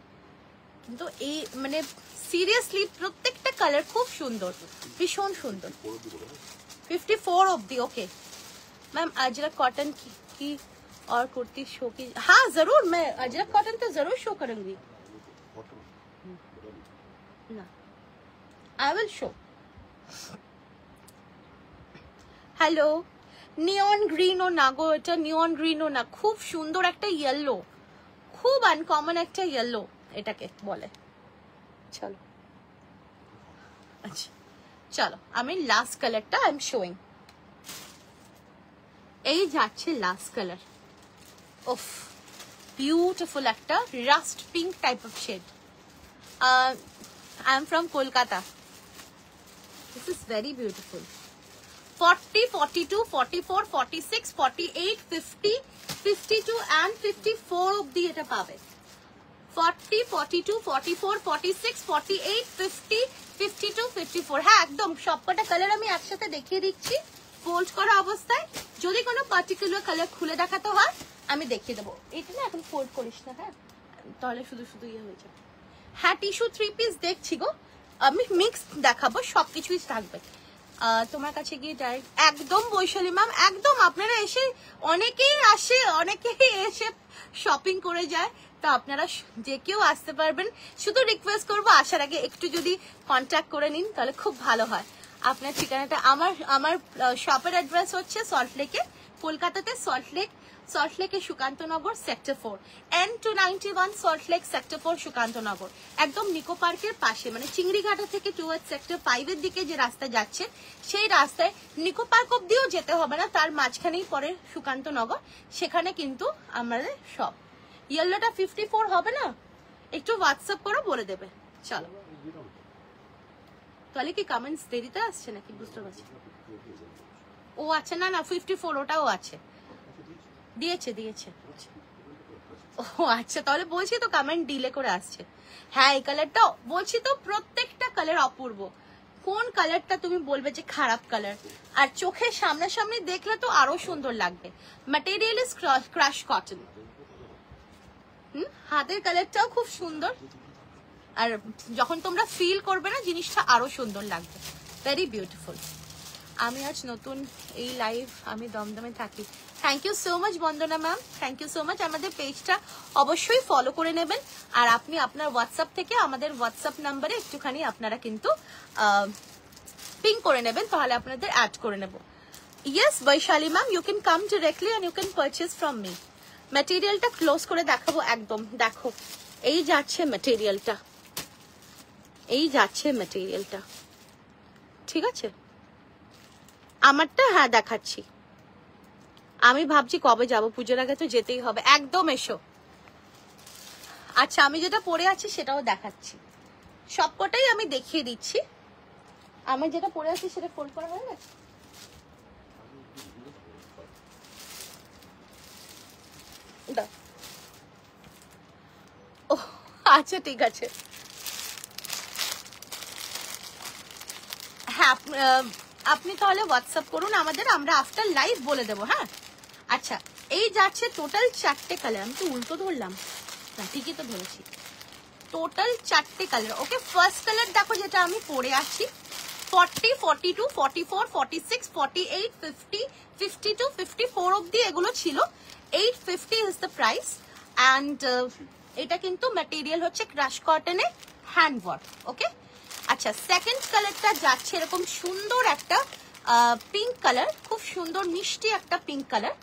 কিন্তু এই মানে সিরিয়াসলি প্রত্যেকটা কালার খুব সুন্দর, ভীষণ সুন্দর। 54 অব্দি। ओके मैम, अजरक कॉटन की और कुर्ती शो की? हाँ जरूर, मैं अजरक कॉटन तो जरूर शो करूंगी ना, I will show. Hello, neon green ও না গো, এটা নিয়ন গ্রিন ও না, খুব সুন্দর একটা ইয়েলো, খুব আনকমন একটা ইয়েলো এটাকে বলে। চলো আচ্ছা, চলো আমি লাস্ট কালারটা আই এম শোয়িং। এই যাচ্ছে লাস্ট কালার, ওফ বিউটিফুল একটা rust pink type of shade. I am from Kolkata. This is very beautiful. 40, 42, 44, 46, 48, 50, 52 and 54 অবধি এটা পাবে। 40, 42, 44, 46, 48, 50, 52, 54। হ্যাঁ একদম সবকটা কালার আমি একসাথে দেখিয়ে দিচ্ছি ফোল্ড করা অবস্থায়। যদি কোনো পার্টিকুলার কালার খুলে দেখাতে হয় আমি দেখিয়ে দেবো। এটা না এখন ফোল্ড করিস না, হ্যাঁ তাহলে শুধু শুধু ইয়ে হয়ে যাবে। হ্যাঁ টিস্যু 3 পিস দেখছি গো, আমি মিক্স দেখাবো, সবকিছুই থাকবে। তোমার কাছে গিয়ে ডাইরেক্ট একদম বৈশালী ম্যাম, একদম আপনারা এসে অনেকেই আসে, অনেকেই এসে শপিং করে যায়, তো আপনারা যে কেউ আসতে পারবেন। শুধু রিকোয়েস্ট করবো আসার আগে একটু যদি কন্ট্যাক্ট করে নিন তাহলে খুব ভালো হয়। আপনার ঠিকানাটা, আমার শপের অ্যাড্রেস হচ্ছে সল্টলেকে, কলকাতাতে সল্টলেকে Sukantanagar sector 4, N291 Salt Lake sector 4 Sukantanagar, একদম নিকো পার্কের পাশে, মানে চিংড়িঘাটা থেকে টুয়ার্ড সেক্টর 5 এর দিকে যে রাস্তা যাচ্ছে সেই রাস্তায় নিকো পার্ক অব্দিও যেতে হবে না, তার মাঝখানেই পরে সুকান্তনগর, সেখানে কিন্তু আমাদের সব। ইয়েলোটা 54 হবে না? একটু হোয়াটসঅ্যাপ করো, বলে দেবে। চলো, তাহলে কি কমেন্টস দেরিতে আসছে নাকি বুঝতে পারছি। ও আচ্ছা, না না 54 ওটাও আছে, দিয়েছে দিয়েছে। ও আচ্ছা, তাহলে বলছি তো কমেন্ট ডিলে করে আসছে। হ্যাঁ, এই কালারটা বলছি তো, প্রত্যেকটা কালার অপূর্ব। কোন কালারটা তুমি বলবে যে খারাপ কালার, আর চোখের সামনাসামনি দেখলে তো আরো সুন্দর লাগবে। Material is crush cotton. হাতের কালারটাও খুব সুন্দর, আর যখন তোমরা ফিল করবে না জিনিসটা আরো সুন্দর লাগবে। Very beautiful. আমি আজ নতুন এই লাইভ, আমি দমদমে থাকি। Thank you so much Bandana ma'am, thank you so much. আমাদের পেজটা অবশ্যই ফলো করে নেবেন, আর আপনি আপনার হোয়াটসঅ্যাপ থেকে আমাদের হোয়াটসঅ্যাপ নাম্বারে একটুখানি আপনারা কিন্তু পিং করে নেবেন, তাহলে আপনাদের অ্যাড করে নেব। Yes Baishali ma'am, you can come directly and you can purchase from me. ম্যাটেরিয়ালটা ক্লোজ করে দেখাবো একদম, দেখো এই যাচ্ছে ম্যাটেরিয়ালটা, এই যাচ্ছে ম্যাটেরিয়ালটা, ঠিক আছে? আমারটা হ্যাঁ দেখাচ্ছি, আমি ভাবছি কবে যাব, পুজোর আগে তো যেতেই হবে। একদম এসো। আচ্ছা, আমি যেটা পরে আছি সেটাও দেখাচ্ছি, সবকটাই আমি দেখিয়ে দিচ্ছি। আমি যেটা পরে আছি সেটা ফোল্ড করা হয়ে গেছে। ও আচ্ছা, ঠিক আছে। হ্যাঁ, আপনি তাহলে হোয়াটসঅ্যাপ করুন আমাদের, আমরা আফটার লাইভ বলে দেবো। হ্যাঁ, আচ্ছা, এই যাচ্ছে টোটাল 4টে কালার। আমি তো উল্টো ধরলাম না, ঠিকই তো ধরেছি। টোটাল 4টে কালার। ওকে, ফার্স্ট কালার দেখো যেটা আমি পরে আছি, 40, 42, 44, 46, 48, 50, 52, 54 অব্দি এগুলো ছিল। 850 ইজ দ্য প্রাইস। অ্যান্ড এটা কিন্তু ম্যাটেরিয়াল হচ্ছে ক্রাশ কটনে হ্যান্ড ওয়ার্ক। ওকে, আচ্ছা, সেকেন্ড কালারটা যাচ্ছে এরকম সুন্দর একটা পিঙ্ক কালার, খুব সুন্দর মিষ্টি একটা পিঙ্ক কালার।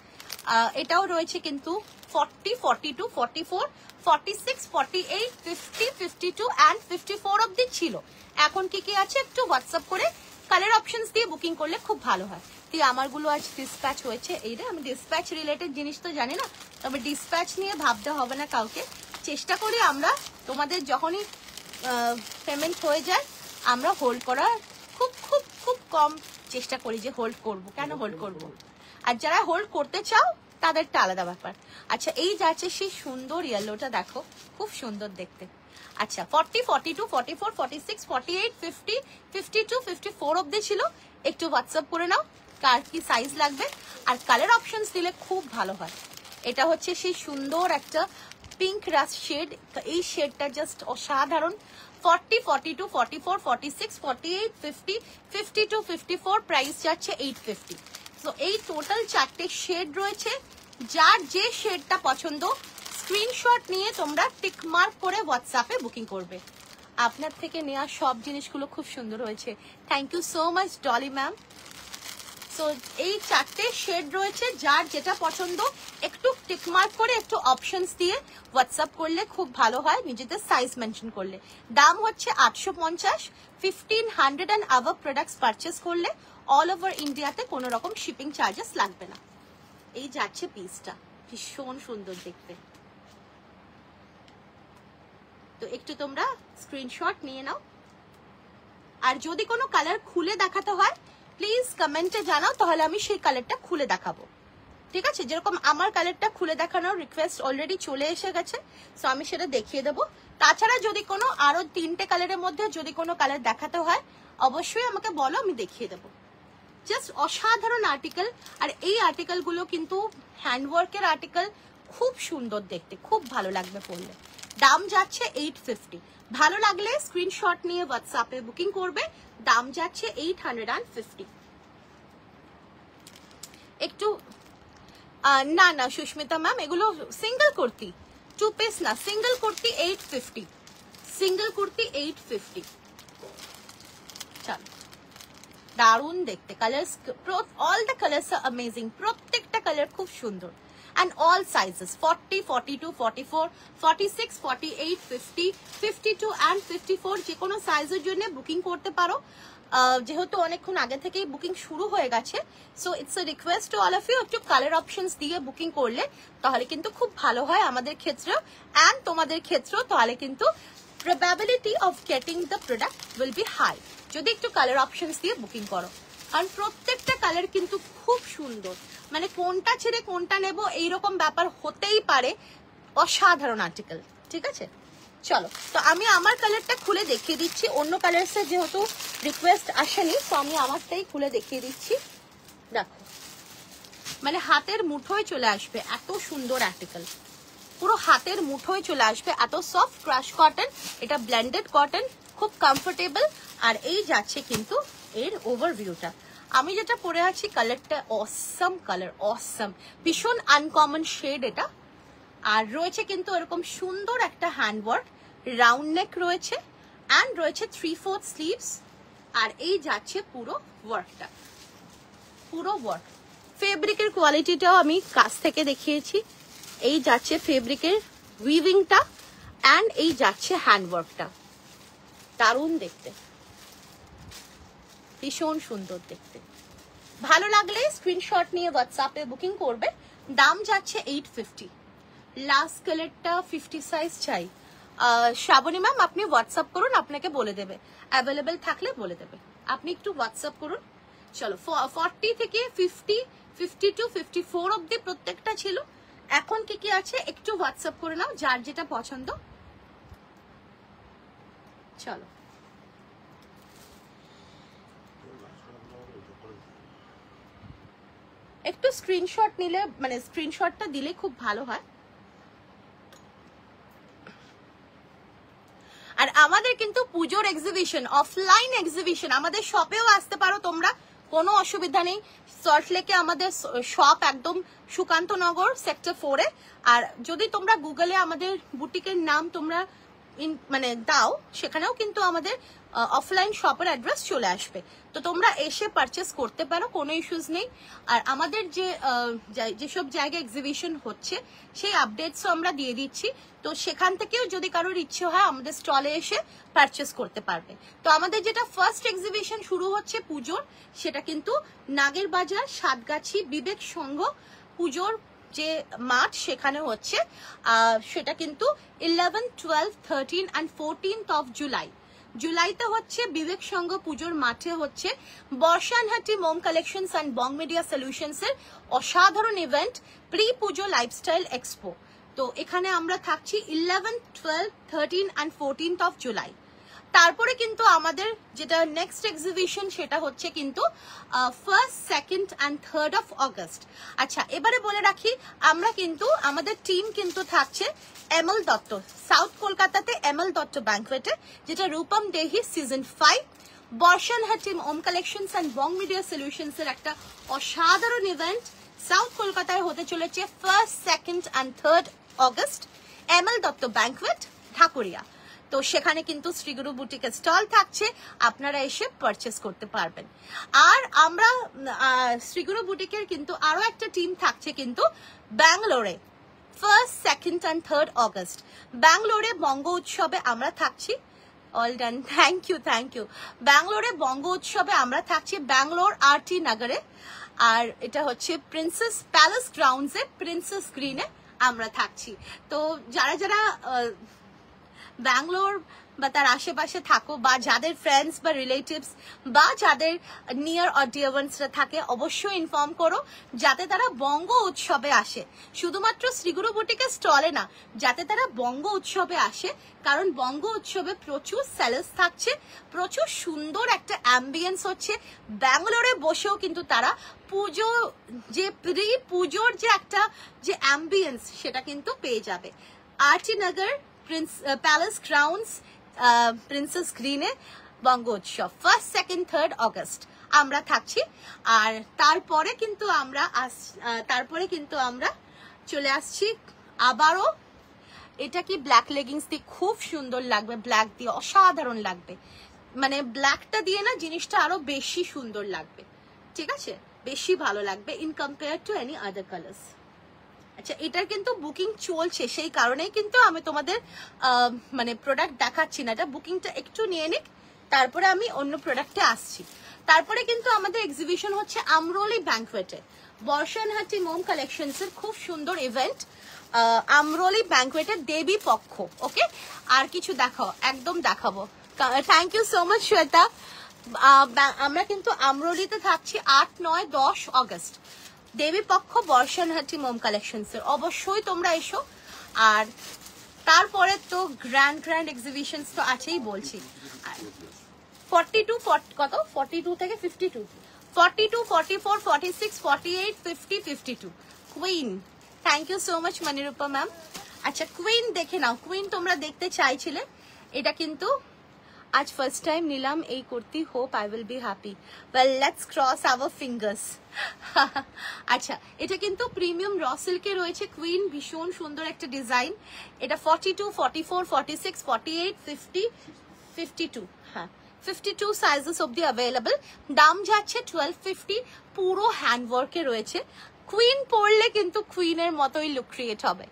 এটাও রয়েছে কিন্তু 40, 42, 44, 46, 48, 50, 52 অ্যান্ড 54 অব্দি ছিল। এখন কি কি আছে একটু হোয়াটসঅ্যাপ করে কালার অপশনস দিয়ে বুকিং করলে খুব ভালো হয়। তুই আমারগুলো আজ ডিসপ্যাচ হয়েছে। এই রে, আমি ডিসপ্যাচ রিলেটেড জিনিস তো জানি না, তবে ডিসপ্যাচ নিয়ে ভাবতে হবে না কাউকে। চেষ্টা করি আমরা তোমাদের যখনই পেমেন্ট হয়ে যায় আমরা হোল্ড করার খুব খুব খুব কম চেষ্টা করি যে হোল্ড করব। কেন হোল্ড করব? আর যারা হোল্ড করতে চাও তাদেরটা আলাদা ব্যাপার। আচ্ছা, এই যাচ্ছে সেই সুন্দর ইয়েলোটা, দেখো খুব সুন্দর দেখতে। আচ্ছা, 40, 42, 44, 46, 48, 50, 52, 54 অব্দি ছিল। একটু হোয়াটসঅ্যাপ করে নাও কার কি সাইজ লাগবে, আর কালার অপশনস দিলে খুব ভালো হয়। এটা হচ্ছে সেই সুন্দর একটা পিঙ্ক রাস শেড, এই শেডটা জাস্ট অসাধারণ। 40, 42, 44, 46, 48, 50, 52, 54, প্রাইস যাচ্ছে 850। তো এই টোটাল 4টে শেড রয়েছে। যার যে শেডটা পছন্দ স্ক্রিনশট নিয়ে তোমরা টিক মার্ক করে হোয়াটসঅ্যাপে বুকিং করবে। আপনার থেকে নেওয়া সব জিনিসগুলো খুব সুন্দর হয়েছে। Thank you so much Dolly ma'am. So এই 4টে শেড রয়েছে, যার যেটা পছন্দ একটু টিক মার্ক করে একটু অপশনস দিয়ে হোয়াটসঅ্যাপ করলে খুব ভালো হয়, নিজেদের সাইজ মেনশন করলে। দাম হচ্ছে 850। 1500 অ্যান্ড আবাভ প্রোডাক্টস পারচেস করলে অল ওভার ইন্ডিয়াতে কোনো রকম শিপিং চার্জেস লাগবে না। এই যাচ্ছে পিসটা, ভীষণ সুন্দর দেখতে। তো একটু তোমরা স্ক্রিনশট নিয়ে নাও, আর যদি কোনো কালার খুলে দেখাতে হয় প্লিজ কমেন্টে জানাও, তাহলে আমি সেই কালারটা খুলে দেখাবো। ঠিক আছে, যেরকম আমার কালারটা খুলে দেখানোর রিকোয়েস্ট অলরেডি চলে এসে গেছে, সো আমি সেটা দেখিয়ে দেবো। তাছাড়া যদি কোনো আরো 3টে কালারের মধ্যে যদি কোনো কালার দেখাতে হয় অবশ্যই আমাকে বলো, আমি দেখিয়ে দেবো। জাস্ট অসাধারণ আর্টিকেল, আর এই আর্টিকেলগুলো কিন্তু হ্যান্ডওয়ার্কের আর্টিকেল, খুব সুন্দর দেখতে, খুব ভালো লাগবে পরলে। দাম যাচ্ছে 850। ভালো লাগলে স্ক্রিনশট নিয়ে হোয়াটসঅ্যাপে বুকিং করবে। দাম যাচ্ছে 850। একটু না না সুস্মিতা ম্যাম, এগুলো সিঙ্গেল কুর্তি, 2 পিস না, সিঙ্গেল কুর্তি 850, সিঙ্গেল কুর্তি 850। চল, দারুন দেখতে, colours, all the colours are amazing, প্রত্যেকটা কালার খুব সুন্দর। And all sizes 40, 42, 44, 46, 48, 50, 52 and 54 যে কোনো সাইজের জন্য বুকিং করতে পারো। যেহেতু অনেকক্ষণ আগে থেকেই বুকিং শুরু হয়ে গেছে, so it's a request to all of you, একটু কালার অপশনস দিয়ে বুকিং করলে তাহলে কিন্তু খুব ভালো হয় আমাদের ক্ষেত্রেও অ্যান্ড তোমাদের ক্ষেত্রেও, তাহলে কিন্তু probability of getting the product will be high যদি একটু কালার অপশনস দিয়ে বুকিং করো। কারণ প্রত্যেকটা কালার কিন্তু খুব সুন্দর, মানে কোনটা ছেড়ে কোনটা নেব এইরকম ব্যাপার হতেই পারে, অসাধারণ আর্টিকেল। ঠিক আছে, চলো তো আমি আমার কালারটা খুলে দেখিয়ে দিচ্ছি। অন্য কালার্সের যেহেতু রিকোয়েস্ট আসেনি, তো আমি আমারটাই খুলে দেখিয়ে দিচ্ছি। দেখো, মানে হাতের মুঠোয় চলে আসবে, এত সুন্দর আর্টিকেল, পুরো হাতের মুঠোয় চলে আসবে, এত সফট ক্রাশ কটন, এটা ব্লেন্ডেড কটন, খুব কমফোর্টেবল। আর এই যাচ্ছে কিন্তু এর ওভারভিউটা। আমি যেটা পরে আছি কালারটা অসম কালার, অসম, ভীষণ আনকমন শেড এটা। আর রয়েছে কিন্তু এরকম সুন্দর একটা হ্যান্ডওয়ার্ক, রাউন্ড নেক রয়েছে অ্যান্ড রয়েছে 3/4 স্লিভস। আর এই যাচ্ছে পুরো ওয়ার্কটা, পুরো ওয়ার্ক। ফেব্রিকের কোয়ালিটিটাও আমি কাছ থেকে দেখিয়েছি। এই যাচ্ছে ফেব্রিকের উইভিংটা অ্যান্ড এই যাচ্ছে হ্যান্ডওয়ার্কটা, দারুণ দেখতে, ভীষণ সুন্দর দেখতে। ভালো লাগলে স্ক্রিনশট নিয়ে হোয়াটসঅ্যাপে বুকিং করবে। দাম যাচ্ছে 850। লাস্ট কালারটা 50 সাইজ চাই। শ্রাবণী ম্যাম আপনি হোয়াটসঅ্যাপ করুন, আপনাকে বলে দেবে, অ্যাভেলেবেল থাকলে বলে দেবে। আপনি একটু হোয়াটসঅ্যাপ করুন। চলো 40 থেকে 50, 52, 54 অব্দি প্রত্যেকটা ছিল। এখন কি কি আছে একটু হোয়াটসঅ্যাপ করে নাও, যার যেটা পছন্দ। চলো একটু স্ক্রিনশট নিলে, মানে স্ক্রিনশটটা দিলে খুব ভালো হয়। আর আমাদের কিন্তু পুজোর এক্সিবিশন, অফলাইন এক্সিবিশন, আমাদের শপেও আসতে পারো তোমরা, কোনো অসুবিধা নেই। সল্টলেকে আমাদের শপ একদম সুকান্তনগর সেক্টর 4-এ। আর যদি তোমরা গুগলে আমাদের বুটিকের নাম তোমরা মানে দাও, সেখানেও কিন্তু আমাদের অফলাইন শপের অ্যাড্রেস চলে আসবে, তো তোমরা এসে পারচেস করতে পারো, কোনো ইস্যুস নেই। আর আমাদের যেসব জায়গায় এক্সিবিশন হচ্ছে সেই আপডেটসও আমরা দিয়ে দিচ্ছি, তো সেখান থেকেও যদি কারোর ইচ্ছে হয় আমাদের স্টলে এসে পারচেস করতে পারবে। তো আমাদের যেটা ফার্স্ট এক্সিবিশন শুরু হচ্ছে পুজোর, সেটা কিন্তু নাগের বাজার সাতগাছি বিবেক সংঘ পুজোর যে মাঠ সেখানে হচ্ছে। সেটা কিন্তু 11, 12, 13 and 14th of July। জুলাইতে হচ্ছে বিবেক সংঘ পুজোর মাঠে হচ্ছে বর্ষানহাটি মোম collections and Bong media solutions এর অসাধারণ ইভেন্ট, প্রি পুজো লাইফস্টাইল এক্সপো। তো এখানে আমরা থাকছি 11, 12, 13 and 14th of July। তারপরে কিন্তু আমাদের যেটা নেক্সট এক্সিবিশন সেটা হচ্ছে কিন্তু 1st, 2nd and 3rd of August। আচ্ছা, এবারে বলে রাখি আমরা কিন্তু আমাদের টিম কিন্তু থাকছে এমএল দত্ত, সাউথ কলকাতাতে এমএল দত্ত ব্যাংকোয়েটে, যেটা রূপম দেহি সিজন 5 বর্ষানহাটি Om collections and Bong media solutions এর একটা অসাধারণ ইভেন্ট সাউথ কলকাতায় হতে চলেছে 1st, 2nd and 3rd August, ML Dutta banquet, Dhakuria. তো সেখানে কিন্তু শ্রীগুরু বুটিকের স্টল থাকছে, আপনারা এসে পারচেস করতে পারবেন। আর আমরা শ্রীগুরু বুটিকের কিন্তু আরো একটা টিম থাকছে কিন্তু ব্যাঙ্গালোরে 1st, 2nd and 3rd August। ব্যাঙ্গালোরে বঙ্গ উৎসবে আমরা থাকছি। All done, thank you, thank you. ব্যাঙ্গালোরে বঙ্গ উৎসবে আমরা থাকছি ব্যাঙ্গালোর RT নগরে। আর এটা হচ্ছে প্রিন্সেস প্যালেস গ্রাউন্ডসে প্রিন্সেস গ্রিনে আমরা থাকছি। তো যারা যারা ব্যাঙ্গালোর বা তার আশেপাশে থাকো, বা যাদের ফ্রেন্ডস বা রিলেটিভস বা যাদের নিয়ার অর ডিয়ার ওয়ান্সরা থাকে, অবশ্যই ইনফর্ম করো যাতে তারা বঙ্গ উৎসবে আসে। শুধুমাত্র শ্রীগুরু বুটিকের স্টলে না, যাতে তারা বঙ্গ উৎসবে আসে, কারণ বঙ্গ উৎসবে প্রচুর সেলস থাকছে, প্রচুর সুন্দর একটা অ্যাম্বিয়েন্স হচ্ছে। ব্যাঙ্গালোরে বসেও কিন্তু তারা পুজো, যে প্রি পুজোর যে একটা যে অ্যাম্বিয়েন্স, সেটা কিন্তু পেয়ে যাবে। RT নগর প্যালেস গ্রাউন্ডস প্রিন্সেস গ্রিনে বঙ্গ উৎসব 1st, 2nd, 3rd August আমরা থাকছি। আর তারপরে কিন্তু আমরা চলে আসছি আবারও। এটা কি ব্ল্যাক লেগিংস দিয়ে খুব সুন্দর লাগবে, ব্ল্যাক দিয়ে অসাধারণ লাগবে, মানে ব্ল্যাকটা দিয়ে না জিনিসটা আরো বেশি সুন্দর লাগবে। ঠিক আছে, বেশি ভালো লাগবে in compare to any other colours. আচ্ছা, এটার কিন্তু বুকিং চলছে, সেই কারণেই কিন্তু আমি তোমাদের মানে প্রোডাক্ট দেখাচ্ছি না। এটা বুকিংটা একটু নিয়ে নিক, তারপরে আমি অন্য প্রোডাক্টে আসছি। তারপরে কিন্তু আমাদের এক্সিবিশন হচ্ছে আমরোলি ব্যাংকোয়েটে, বর্ষানহাটি মোম কালেকশনস এর খুব সুন্দর ইভেন্ট আমরোলি ব্যাংকোয়েটের দেবী পক্ষ। ওকে, আর কিছু দেখাও, একদম দেখাবো। Thank you so much Shweta. আমরা কিন্তু আমরোলিতে থাকছি 8, 9, 10 অগস্ট, দেবী পক্ষ বর্ষানহাটি মোম কালেকশনস এর। অবশ্যই তোমরা এসো। আর তারপরে তো গ্র্যান্ড এক্সিবিশনস তো আছেই বলছি। 42 কত 42 থেকে 52, 42, 44, 46, 48, 50, 52 queen. Thank you so much Monirupa ma'am. আচ্ছা, কুইন দেখে নাও। কুইন তোমরা দেখতে চাইছিলে, এটা কিন্তু আজ ফার্স্ট টাইম নিলাম এই kurti. Hope I will be happy. Well, let's cross our fingers. আচ্ছা, এটা কিন্তু প্রিমিয়াম র সিল্কে রয়েছে কুইন, ভীষণ সুন্দর একটা ডিজাইন। এটা 42, 44, 46, 48, 50, 52, হ্যাঁ 52 সাইজেস অবধি অ্যাভেলেবল। দাম যাচ্ছে 1250। পুরো হ্যান্ডওয়ার্কে রয়েছে। কুইন পরলে কিন্তু কুইনের মতোই লুক ক্রিয়েট হবে।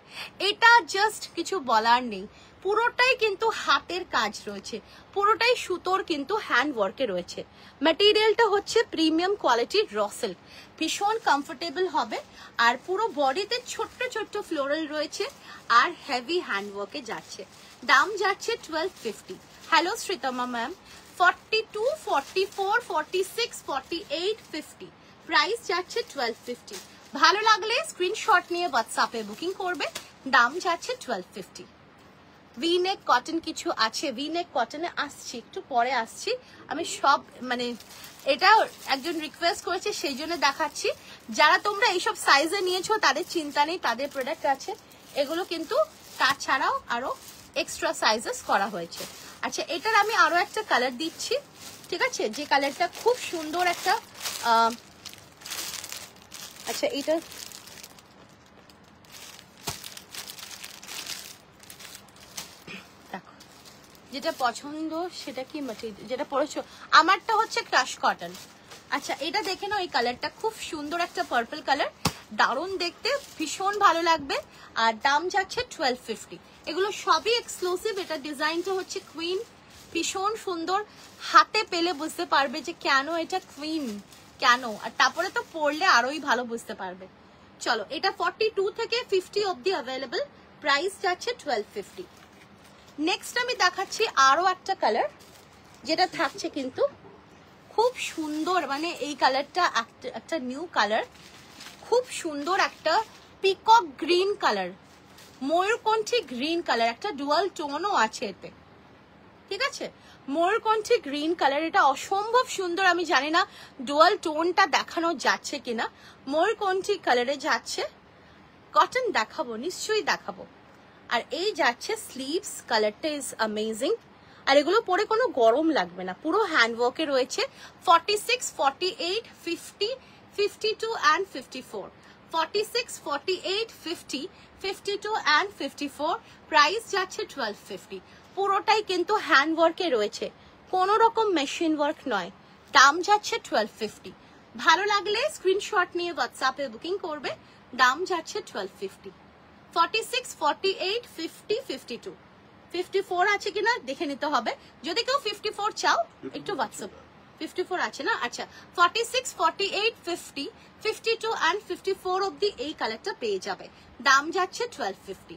এটা জাস্ট কিছু বলার নেই। পুরোটাই কিন্তু হাতের কাজ রয়েছে, পুরোটাই সুতোর কিন্তু হ্যান্ডওয়ার্কে রয়েছে। ম্যাটেরিয়ালটা হচ্ছে প্রিমিয়াম কোয়ালিটির র সিল্ক, ভীষণ কমফোর্টেবল হবে। আর পুরো বডিতে ছোট্ট ছোট্ট ফ্লোরাল রয়েছে আর হেভি হ্যান্ডওয়ার্কে যাচ্ছে। দাম যাচ্ছে 1250। Hello Sreetama ma'am. 42, 44, 46, 48, 50 প্রাইস যাচ্ছে 1250। ভালো লাগলে স্ক্রিনশট নিয়ে হোয়াটসঅ্যাপে বুকিং করবে। দাম যাচ্ছে 1250। ভিনেক কটন কিছু আছে, ভিনেক কটনে আসছি, একটু পরে আসছি। আমি সব মানে এটা একজন রিকোয়েস্ট করেছে সেই জন্য দেখাচ্ছি। যারা তোমরা এইসব সাইজে নিয়েছো তাদের চিন্তা নেই, তাদের প্রোডাক্ট আছে। এগুলো কিন্তু তাছাড়াও আরো এক্সট্রা সাইজেস করা হয়েছে। আচ্ছা, এটার আমি আরো একটা কালার দিচ্ছি, ঠিক আছে, যে কালারটা খুব সুন্দর একটা আচ্ছা এটা দেখো, যেটা পছন্দ সেটা কি ম্যাটেরিয়াল যেটা পরেছো, আমারটা হচ্ছে ক্রাশ কটন। আচ্ছা, এটা দেখে নাও, এই কালারটা খুব সুন্দর একটা পার্পল কালার, দারুণ দেখতে, ভীষণ ভালো লাগবে। আর দাম যাচ্ছে 1250। এগুলো সবই এক্সক্লুসিভ। এটা ডিজাইনটা হচ্ছে কুইন, ভীষণ সুন্দর। হাতে পেলে বুঝতে পারবে যে কেন এটা কুইন, কেন। আর তারপরে তো পরলে আরোই ভালো বুঝতে পারবে। চলো, এটা 42 থেকে 50 অবধি অ্যাভেলেবল, প্রাইস যাচ্ছে 1250। নেক্সট আমি দেখাচ্ছি আরো একটা কালার, যেটা থাকছে কিন্তু খুব সুন্দর, মানে এই কালারটা একটা নিউ কালার, খুব সুন্দর একটা পিকক গ্রিন কালার, ময়ূরকণ্ঠী গ্রিন কালার, একটা ডুয়াল টোনও আছে এতে, ঠিক আছে, ময়ূরকণ্ঠী গ্রিন কালার। এটা অসম্ভব সুন্দর। আমি জানি না ডুয়াল টোনটা দেখানো যাচ্ছে কিনা। ময়ূরকণ্ঠী কালারে যাচ্ছে, কটন দেখাবো, নিশ্চয়ই দেখাবো। আর এই যাচ্ছে স্লিভস, কালারটা ইজ অ্যামেজিং। আর এগুলো পরে কোনো গরম লাগবে না, পুরো হ্যান্ডওয়ার্কে রয়েছে। 46, 48, 50, 52 and 54, 46, 48, 50, 52 and 54 প্রাইস যাচ্ছে 1250। পুরোটাই কিন্তু হ্যান্ডওয়ার্কে রয়েছে, কোনো রকম মেশিন ওয়ার্ক নয়। দাম যাচ্ছে 1250। ভালো লাগলে স্ক্রিনশট নিয়ে হোয়াটসঅ্যাপে বুকিং করবে। দাম যাচ্ছে 1250। 46, 48, 50, 52, 54 আছে কিনা দেখে নিতে হবে। যদি কেউ 54 চাও একটু হোয়াটসঅ্যাপ। 54 আছে না? আচ্ছা, 46, 48, 50, 52 and 54 অবধি এই কালারটা পেয়ে যাবে। দাম যাচ্ছে 1250।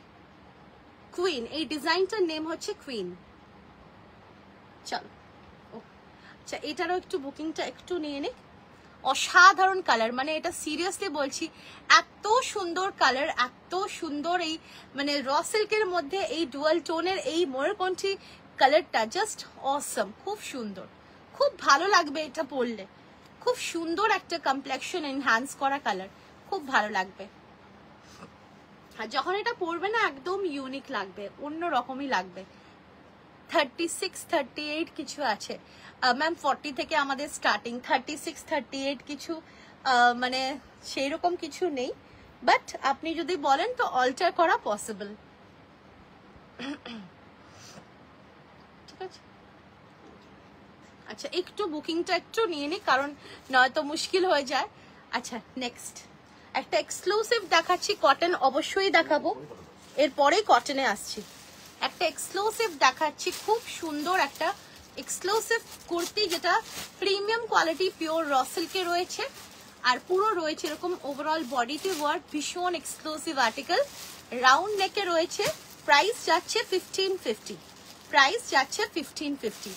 কুইন, এই ডিজাইনটার নেম হচ্ছে কুইন। চলো, আচ্ছা এটারও একটু বুকিংটা একটু নিয়ে নে। অসাধারণ কালার, মানে এটা সিরিয়াসলি বলছি, এত সুন্দর কালার, এত সুন্দর এই মানে র সিল্কের মধ্যে এই ডুয়াল টোনের এই ময়ূরকণ্ঠী কালারটা জাস্ট অসম, খুব সুন্দর, খুব ভালো লাগবে এটা পরলে। খুব সুন্দর একটা কমপ্লেকশন এনহ্যান্স করা কালার, খুব ভালো লাগবে। আর যখন এটা পরবে না একদম ইউনিক লাগবে, অন্য রকমই লাগবে। 36, 38 কিছু আছে ম্যাম, 40 থেকে আমাদের স্টার্টিং, 36, 38 কিছু মানে সেই রকম কিছু নেই, বাট আপনি যদি বলেন তো অল্টার করা পসিবল। ঠিক আছে, আচ্ছা একটু বুকিংটা একটু নিয়ে নি, কারণ নয়তো মুশকিল হয়ে যায়। আচ্ছা নেক্সট একটা এক্সক্লুসিভ দেখাচ্ছি, কটন অবশ্যই দেখাবো, এরপরেই কটনে আসছি। একটা এক্সক্লুসিভ দেখাচ্ছি, খুব সুন্দর একটা এক্সক্লুসিভ কুর্তি, যেটা প্রিমিয়াম কোয়ালিটি পিওর র সিল্কে রয়েছে, আর পুরো রয়েছে এরকম ওভারঅল বডিতে ওয়ার্ক, ভীষণ এক্সক্লুসিভ আর্টিকেল, রাউন্ড নেকে রয়েছে। প্রাইস যাচ্ছে 1550, প্রাইস যাচ্ছে 1550।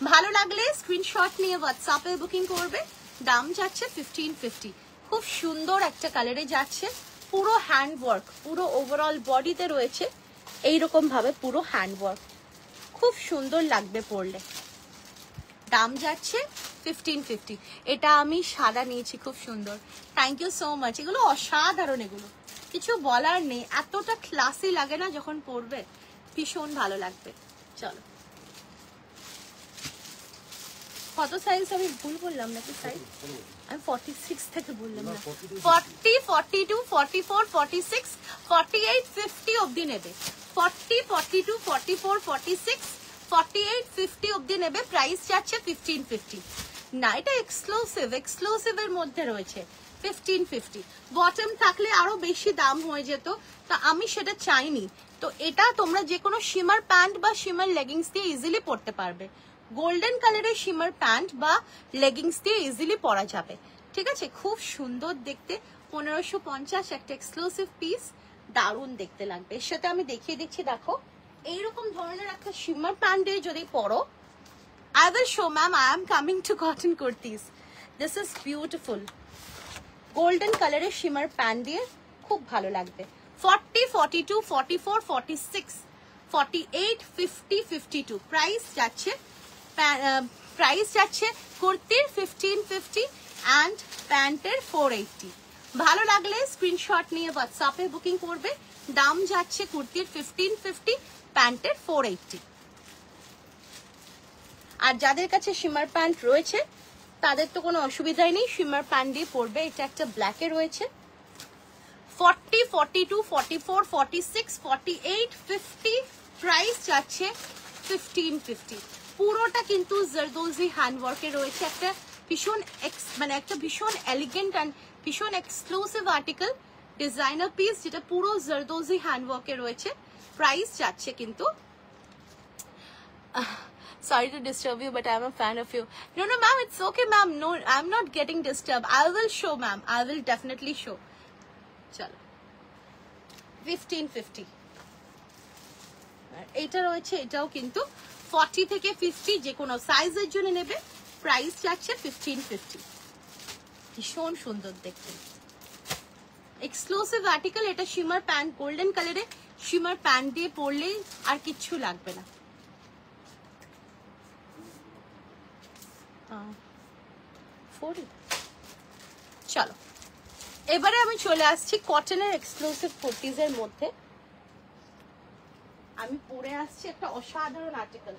ভালো লাগলে স্ক্রিনশট নিয়ে হোয়াটসঅ্যাপে বুকিং করবে, দাম যাচ্ছে 1550। খুব সুন্দর একটা কালারে যাচ্ছে, পুরো হ্যান্ড ওয়ার্ক, পুরো ওভারঅল বডিতে রয়েছে এইরকম ভাবে পুরো হ্যান্ড ওয়ার্ক, খুব সুন্দর লাগবে পরলে। দাম যাচ্ছে 1550। এটা আমি সাদা নিয়েছি, খুব সুন্দর, থ্যাংক ইউ সো মাচ। এগুলো অসাধারণ, এগুলো কিছু বলার নেই, এতটা ক্লাসি লাগে না যখন পরবে, ভীষণ ভালো লাগবে। চলো, কত সাইজ আমি ভুল বললাম নাকি সাইজ? আমি 46 থেকে বললাম না, 40, 42, 44, 46, 48, 50 অবধি নেবে। 40, 42, 44, 46, 48, 50 অবধি নেবে। প্রাইস যাচ্ছে 1550। না, এটা এক্সক্লুসিভ, এক্সক্লুসিভের মধ্যে রয়েছে 1550। বটম থাকলে আরো বেশি দাম হয়ে যেত, তা আমি সেটা চাইনি। তো এটা তোমরা যে কোনো শিমার প্যান্ট বা শিমার লেগিংস দিয়ে ইজিলি পরতে পারবে। গোল্ডেন কালারের শিমার প্যান্ট বা লেগিংস দিয়ে ইজিলি পরা যাবে, ঠিক আছে? খুব সুন্দর দেখতে, 1550 একটা এক্সক্লুসিভ পিস, দারুণ দেখতে লাগবে। এর সাথে আমি দেখিয়ে দিচ্ছি, দেখো এইরকম ধরনের একটা শিমার প্যান্ট দিয়ে যদি পরো, I will show, ma'am. I am coming to cotton kurtis. This is beautiful. Golden color এর shimmer pan দিয়ে খুব ভালো লাগবে। 40, 42, 44, 46, 48, 50, 52 প্রাইস যাচ্ছে, প্রাইস যাচ্ছে কুর্তির 1550 and প্যান্টের 480। ভালো লাগলে স্ক্রিনশট নিয়ে হোয়াটসঅ্যাপে বুকিং করবে, দাম যাচ্ছে কুর্তির 1550, প্যান্টের 480। আর যাদের কাছে শিমার প্যান্ট রয়েছে তাদের তো কোনো অসুবিধাই নেই, শিমার প্যান্ট দিয়ে পরবে। এটা একটা ব্ল্যাকে রয়েছে। 40, 42, 44, 46, 48, 50 প্রাইস যাচ্ছে 1550। পুরোটা কিন্তু জারদোজি হ্যান্ডওয়ার্কে রয়েছে, একটা ভীষণ মানে একটা ভীষণ এলিগেন্ট অ্যান্ড ভীষণ এক্সক্লুসিভ আর্টিকেল, ডিজাইনার পিস, যেটা পুরো জারদোজি হ্যান্ডওয়ার্কে রয়েছে। প্রাইস যাচ্ছে কিন্তু, sorry to disturb you, but I'm a fan of you. No, ma'am, it's okay, ma'am. No, I'm not getting disturbed. I will show, ma'am. I will definitely show. Chalo. 1550. এটা রয়েছে, এটাও কিন্তু 40 থেকে 50 যে কোনো সাইজের জন্য নেবে। প্রাইস যাচ্ছে 1550। ভীষণ সুন্দর দেখতে, এক্সক্লুসিভ আর্টিকেল। এটা শিমার প্যান্ট, গোল্ডেন কালারে শিমার প্যান্ট দিয়ে পরলেই আর কিচ্ছু লাগবে না। চলো, এবারে আমি চলে আসছি কটনের এক্সক্লুসিভ কুর্তিজের মধ্যে। আমি পরে আসছি একটা অসাধারণ আর্টিকেল।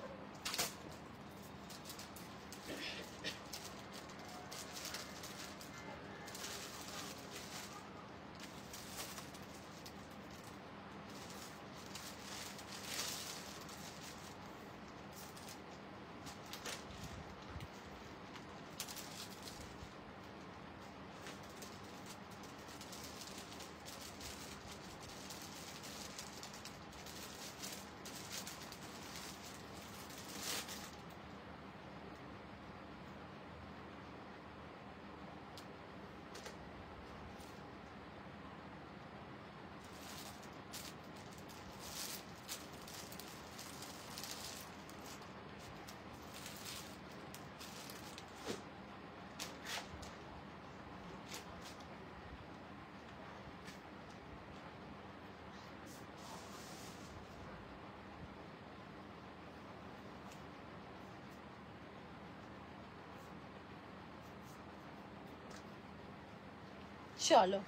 চলো,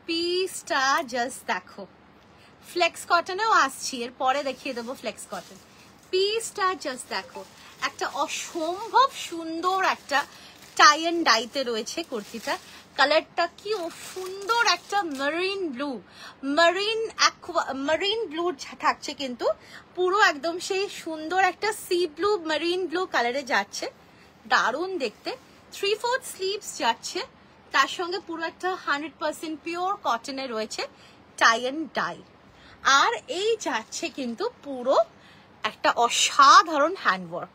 পিসটা জাস্ট দেখো, ফ্লেক্স কটনেও আসছি, এর পরে দেখিয়ে দেবো ফ্লেক্স কটন। পিসটা জাস্ট দেখো, একটা অসম্ভব সুন্দর একটা টাই এন্ড ডাইতে রয়েছে কুর্তিটা। কালারটা কি সুন্দর, একটা মেরিন ব্লু, মেরিন ব্লু থাকছে, কিন্তু পুরো একদম সেই সুন্দর একটা সি ব্লু, মেরিন ব্লু কালারে যাচ্ছে, দারুণ দেখতে। 3/4 স্লিভস যাচ্ছে, তার সঙ্গে পুরো একটা 100% পিওর কটনে রয়েছে টাই অ্যান্ড ডাই। আর এই যাচ্ছে কিন্তু পুরো একটা অসাধারণ হ্যান্ডওয়ার্ক,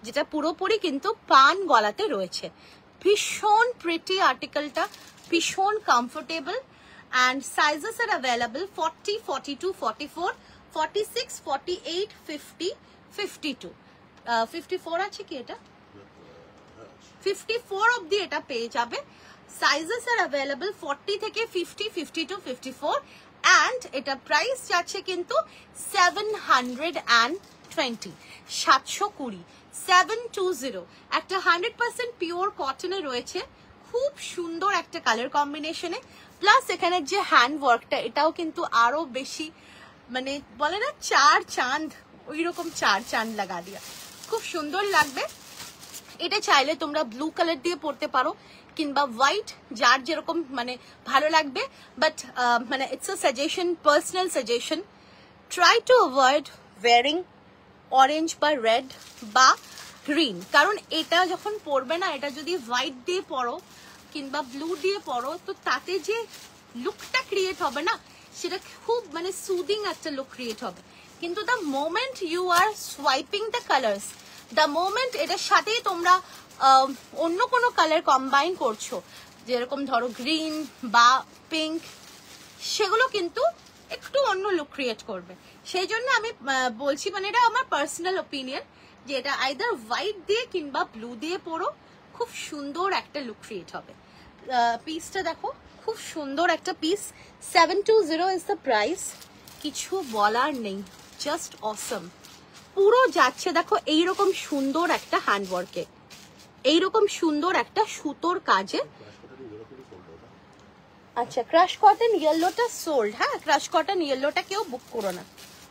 যেটা পুরোপুরি কিন্তু পান গলাতে রয়েছে। ভীষণ প্রিটি আর্টিকেলটা, ভীষণ comfortable. And sizes are available 40, 42, 44, 46, 48, 50, 52, 54 আছে কি এটা? 54 অব্দি এটা পেয়ে যাবে। সাইজেস আর অ্যাভেলেবল 40 থেকে 50, 52, 54 অ্যান্ড এটা প্রাইস যাচ্ছে কিন্তু 720, 720, 720। একটা 100% পিওর কটনে রয়েছে, খুব সুন্দর একটা কালার কম্বিনেশনে। প্লাস এখানে যে হ্যান্ড ওয়ার্কটা, এটাও কিন্তু আরো বেশি, মানে বলে না চার চাঁদ, ওই রকম চার চাঁদ লাগা দিয়া, খুব সুন্দর লাগবে। এটা চাইলে তোমরা ব্লু কালার দিয়ে পরতে পারো কিংবা হোয়াইট, যার যেরকম মানে ভালো লাগবে। বাট মানে it's a suggestion, personal suggestion, try to avoid wearing orange বা রেড বা গ্রিন, কারণ এটা যখন পরবে না, এটা যদি হোয়াইট দিয়ে পরো কিংবা ব্লু দিয়ে পরো, তো তাতে যে লুকটা ক্রিয়েট হবে না, সেটা খুব মানে সুদিং একটা লুক ক্রিয়েট হবে। কিন্তু the moment you are swiping the colours, the moment এটার সাথেই তোমরা অন্য কোনো কালার কম্বাইন করছো, যেরকম ধরো গ্রিন বা পিঙ্ক, সেগুলো কিন্তু একটু অন্য লুক ক্রিয়েট করবে। সেই জন্য আমি বলছি, মানে এটা আমার পার্সোনাল ওপিনিয়ন, যে এটা আইদার হোয়াইট দিয়ে কিংবা ব্লু দিয়ে পরো, খুব সুন্দর একটা লুক ক্রিয়েট হবে। পিসটা দেখো, খুব সুন্দর একটা পিস। 720 ইজ দ্য প্রাইস, কিছু বলার নেই, জাস্ট অসম। পুরো যাচ্ছে দেখো এইরকম সুন্দর একটা হ্যান্ডওয়ার্কে, এইরকম সুন্দর একটা সুতোর কাজে। আচ্ছা, ক্রাশ কটন ইয়েলোটা সোল্ড। হ্যাঁ, ক্রাশ কটন ইয়েলোটা কেউ বুক করো না,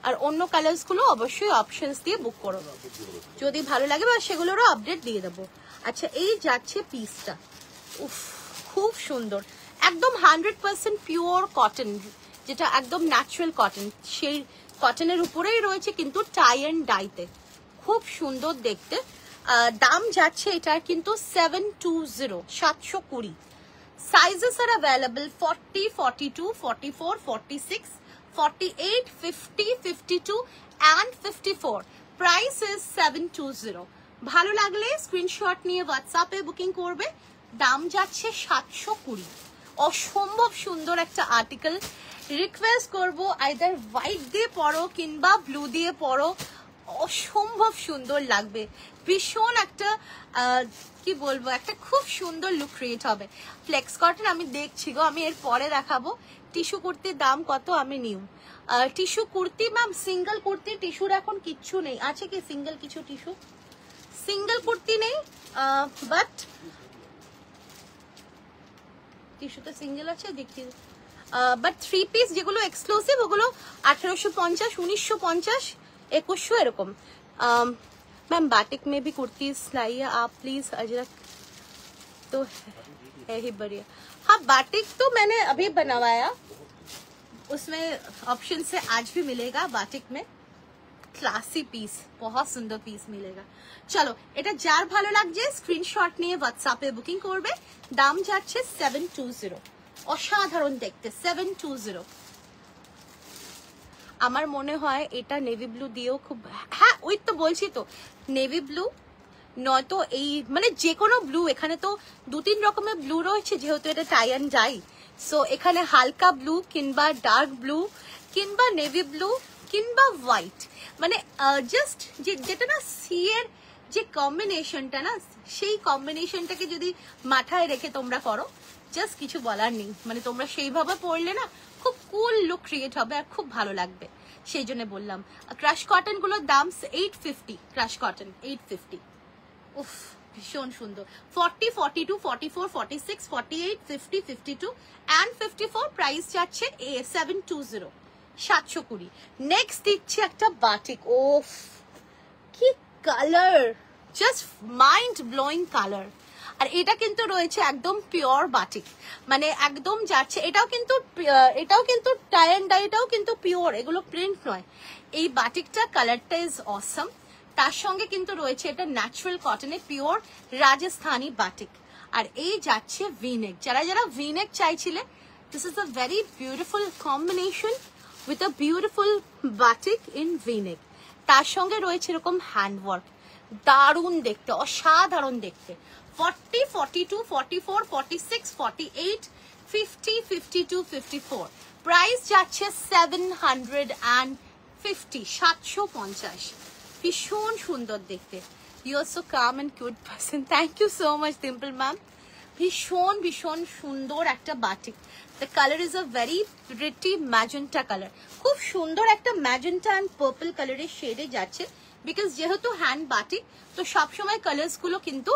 আর অন্য কালার্স গুলো অবশ্যই অপশনস দিয়ে বুক করো যদি ভালো লাগে, বা সেগুলোরও আপডেট দিয়ে দেবো। আচ্ছা, এই যাচ্ছে পিসটা, উফ খুব সুন্দর, একদম 100% পিওর কটন, যেটা একদম ন্যাচারাল কটন, সেই কটনের উপরেই রয়েছে কিন্তু টাই অ্যান্ড ডাইতে, খুব সুন্দর দেখতে। দাম যাচ্ছে এটার কিন্তু 720, 720। Sizes are available 40, 42, 44, 46, 48, 50, 52 and 54. Price is 720. ভালো লাগলে স্ক্রিনশট নিয়ে হোয়াটসঅ্যাপে বুকিং করবে। দাম যাচ্ছে 720। অসম্ভব সুন্দর একটা আর্টিকেল। রিকোয়েস্ট করবো আইদার হোয়াইট দিয়ে পরো কিংবা ব্লু দিয়ে পরো, অসম্ভব সুন্দর লাগবে। ভীষণ একটা কি বলবো, একটা খুব সুন্দর লুক ক্রিয়েট হবে। ফ্লেক্স কটন আমি দেখছি গো, আমি এর পরে দেখাবো। টিস্যু কুর্তির দাম কত আমি new. Tissue kurti ma'am, single kurti টিস্যুর এখন কিচ্ছু নেই। আছে কি সিঙ্গেল কিছু টিস্যু? সিঙ্গেল কুর্তি নেই, বাট টিস্যু তো সিঙ্গেল আছে দেখি। বাট 3 পিস যেগুলো এক্সক্লুসিভ, ওগুলো 1850, 1950, 2100 এরকম। मैम बाटिक में भी कुर्तीज लाइए आप प्लीज अजरक, तो है ही बढ़िया। हाँ, बाटिक तो मैंने अभी बनवाया, उसमें ऑप्शन से आज भी मिलेगा। बाटिक में क्लासी पीस, बहुत सुंदर पीस मिलेगा। चलो, এটা যার ভালো লাগছে স্ক্রিনশট নিয়ে হোয়াটসঅ্যাপে বুকিং করবে। দাম যাচ্ছে 720, অসাধারণ দেখতে 720। আমার মনে হয় এটা নেভি ব্লু দিয়েও খুব, হ্যাঁ ওই তো বলছি তো, নেভি ব্লু নয়তো এই মানে যে কোনো ব্লু, এখানে তো 2-3 রকমের ব্লু রয়েছে যেহেতু এটা টাই অ্যান্ড ডাই। সো এখানে হালকা ব্লু কিংবা ডার্ক ব্লু কিংবা নেভি ব্লু কিংবা হোয়াইট, মানে জাস্ট যেটা না সি এর যে কম্বিনেশনটা না, সেই কম্বিনেশনটাকে যদি মাথায় রেখে তোমরা করো, জাস্ট কিছু বলার নেই। মানে তোমরা সেইভাবে পড়লে না, খুব কুল লুক ক্রিয়েট হবে আর খুব ভালো লাগবে। সেই জন্য বললাম। ক্রাশ কটন গুলোর দাম 850, ক্রাশ কটন 850। উফ, ভীষণ সুন্দর। 40, 42, 44, 46, 48, 50, 52 and 54 প্রাইস যাচ্ছে 720, 720। নেক্সট দিচ্ছি একটা বাটিক। ওফ, কি colour, just mind blowing colour. আর এটা কিন্তু রয়েছে একদম পিওর বাটিক, মানে একদম যাচ্ছে। এটাও কিন্তু টাই অ্যান্ড ডাই, এটাও কিন্তু পিওর, এগুলো প্রিন্ট নয়। এই বাটিকটা কালারটা ইজ অসম। তার সঙ্গে কিন্তু রয়েছে এটা ন্যাচারাল কটনে পিওর রাজস্থানী বাটিক। আর এই যাচ্ছে ভিনেক। যারা যারা ভিনেক চাইছিলে, this is a very beautiful combination with a beautiful batik in V-neck. তার সঙ্গে রয়েছে এরকম হ্যান্ডওয়ার্ক, দারুণ দেখতে, অসাধারণ দেখতে। 40, 42, 44, 46, 48, 50, 52, 54। প্রাইস যাচ্ছে 750, 750। ভীষণ সুন্দর দেখতে। You are so calm and cute person. Thank you so much Dimple ma'am. ভীষণ ভীষণ সুন্দর একটা batik. The colour is a very pretty magenta colour. খুব সুন্দর একটা ম্যাজেন্টা অ্যান্ড পার্পল কালারের শেডে যাচ্ছে, বিকজ যেহেতু হ্যান্ড বাটিক তো সবসময় কালার্স গুলো কিন্তু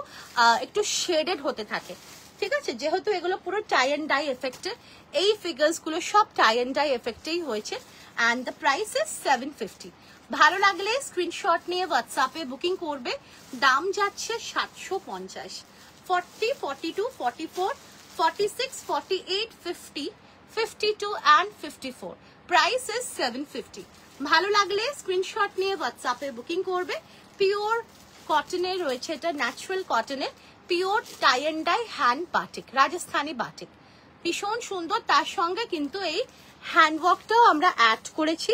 একটু শেডেড হতে থাকে, ঠিক আছে। যেহেতু এগুলো পুরো টাই অ্যান্ড ডাই এফেক্টের, এই ফিগার্স গুলো সব টাই অ্যান্ড ডাই এফেক্টেই হয়েছে। And the price is 750। ভালো লাগলে স্ক্রিনশট নিয়ে হোয়াটসঅ্যাপে বুকিং করবে। দাম যাচ্ছে 750। 40, 42, 44, 46, 48, 50, 52 and 54. Price is 750. ভালো লাগলে স্ক্রিনশট নিয়ে হোয়াটসঅ্যাপে বুকিং করবে। পিওর কটনের রয়েছে, এটা ন্যাচারাল কটনের pure tie and dye hand batik, Rajasthani batik, ভীষণ সুন্দর। তার সঙ্গে কিন্তু এই হ্যান্ডওয়ার্কটাও আমরা অ্যাড করেছি,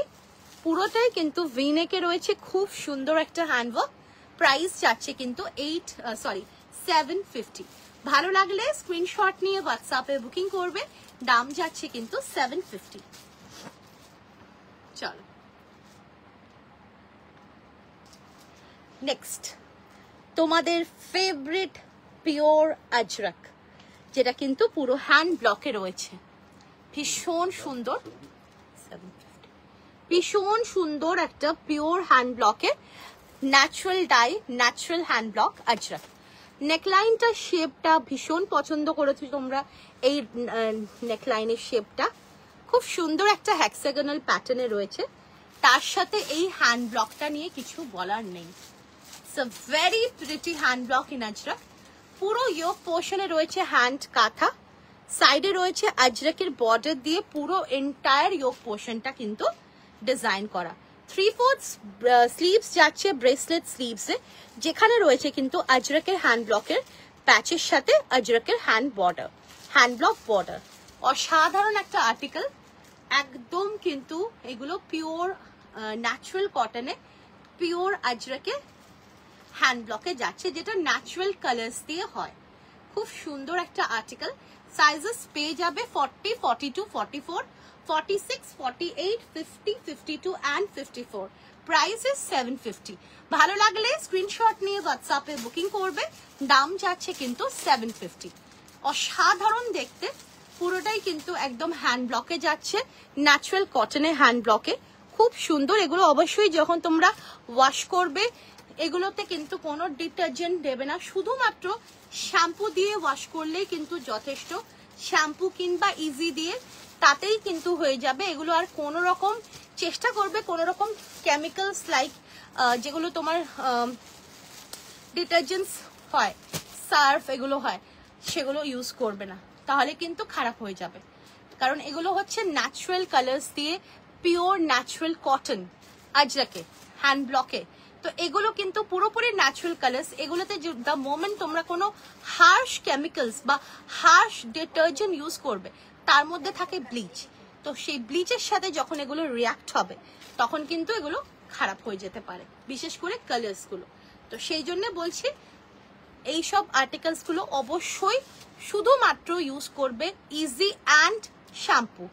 পুরোটাই কিন্তু ভিনেকে রয়েছে, খুব সুন্দর একটা হ্যান্ডওয়ার্ক। প্রাইস যাচ্ছে কিন্তু 750। ভালো লাগলে স্ক্রিনশট নিয়ে হোয়াটসঅ্যাপে বুকিং করবে। দাম যাচ্ছে কিন্তু 750। চলো নেক্সট, তোমাদের ফেভারিট পিওর আজরাক, যেটা কিন্তু পুরো হ্যান্ড ব্লকে রয়েছে, ভীষণ সুন্দর, ভীষণ সুন্দর একটা পিওর হ্যান্ড ব্লকের natural dye, natural hand block Ajrakh. নেকলাইনটা শেপটা ভীষণ পছন্দ করেছো তোমরা, এই নেকলাইনের শেপটা খুব সুন্দর একটা হেক্সাগোনাল প্যাটার্নে রয়েছে। তার সাথে এই হ্যান্ড ব্লকটা নিয়ে কিছু বলার নেই, it's a very pretty hand block in Ajrak. পুরো ইয়োক পোর্শনে রয়েছে হ্যান্ড কাঁথা, সাইডে রয়েছে আজরাকের বর্ডার দিয়ে পুরো এন্টায়ার ইয়োক পোর্শনটা কিন্তু ডিজাইন করা। 3/4 স্লিভস যাচ্ছে ব্রেসলেট স্লিভসে, যেখানে রয়েছে কিন্তু আজরাকের হ্যান্ড ব্লকের প্যাচের সাথে আজরাকের hand border, hand block border. অসাধারণ একটা আর্টিকেল, একদম কিন্তু এগুলো পিওর ন্যাচারাল কটনে পিওর আজরাকে হ্যান্ড ব্লকে যাচ্ছে, যেটা ন্যাচারাল কালার্স দিয়ে হয়। খুব সুন্দর একটা আর্টিকেল। সাইজেস পেয়ে যাবে 40, 42, 44, 46, 48, 50, 52 and 54. Price is 750. ভালো লাগলে স্ক্রিনশট নিয়ে হোয়াটসঅ্যাপে বুকিং করবে। দাম যাচ্ছে কিন্তু 750। অসাধারণ দেখতে, পুরোটাই কিন্তু একদম হ্যান্ড ব্লকে যাচ্ছে, ন্যাচারাল কটনের হ্যান্ড ব্লকে, খুব সুন্দর। এগুলো অবশ্যই যখন তোমরা ওয়াশ করবে, এগুলোতে কিন্তু কোনো ডিটারজেন্ট দেবে না, শুধুমাত্র শ্যাম্পু দিয়ে ওয়াশ করলেই কিন্তু যথেষ্ট। শ্যাম্পু কিংবা ইজি দিয়ে তাতেই কিন্তু হয়ে যাবে। এগুলো আর কোনো রকম চেষ্টা করবে কোনো রকম কেমিক্যালস লাইক যেগুলো তোমার ডিটারজেন্টস হয়, সার্ফ এগুলো হয়, সেগুলো ইউজ করবে না, তাহলে কিন্তু খারাপ হয়ে যাবে। কারণ এগুলো হচ্ছে ন্যাচারাল কালার্স দিয়ে পিওর ন্যাচারাল কটন আজরাকে হ্যান্ড ব্লকে, তো এগুলো কিন্তু পুরোপুরি ন্যাচারাল কালার্স। এগুলোতে দ্য মোমেন্ট তোমরা কোনো হার্শ কেমিক্যালস বা হার্শ ডিটারজেন্ট ইউজ করবে, তার মধ্যে থাকে ব্লিচ, তো সেই ব্লিচের সাথে যখন এগুলো রিয়াক্ট হবে তখন কিন্তু এগুলো খারাপ হয়ে যেতে পারে, বিশেষ করে কালার্স গুলো। তো সেই জন্য বলছি এইসব আর্টিকেলস গুলো অবশ্যই শুধুমাত্র ইউজ করবে easy and shampoo,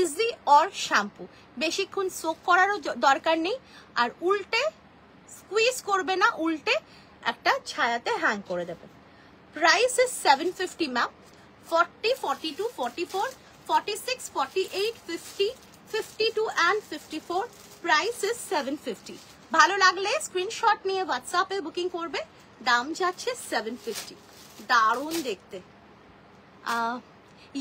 easy or shampoo. বেশিক্ষণ সোক করারও দরকার নেই, আর উল্টে স্কুইজ করবে না, উল্টে একটা ছায়াতে হ্যাং করে দেবে। Price is 750 ma'am. 40, 42, 44, 46, 48, 50, 52 and 54. Price is 750. ভালো লাগলে স্ক্রিনশট নিয়ে হোয়াটসঅ্যাপে বুকিং করবে। দাম যাচ্ছে 750। দারুণ দেখতে।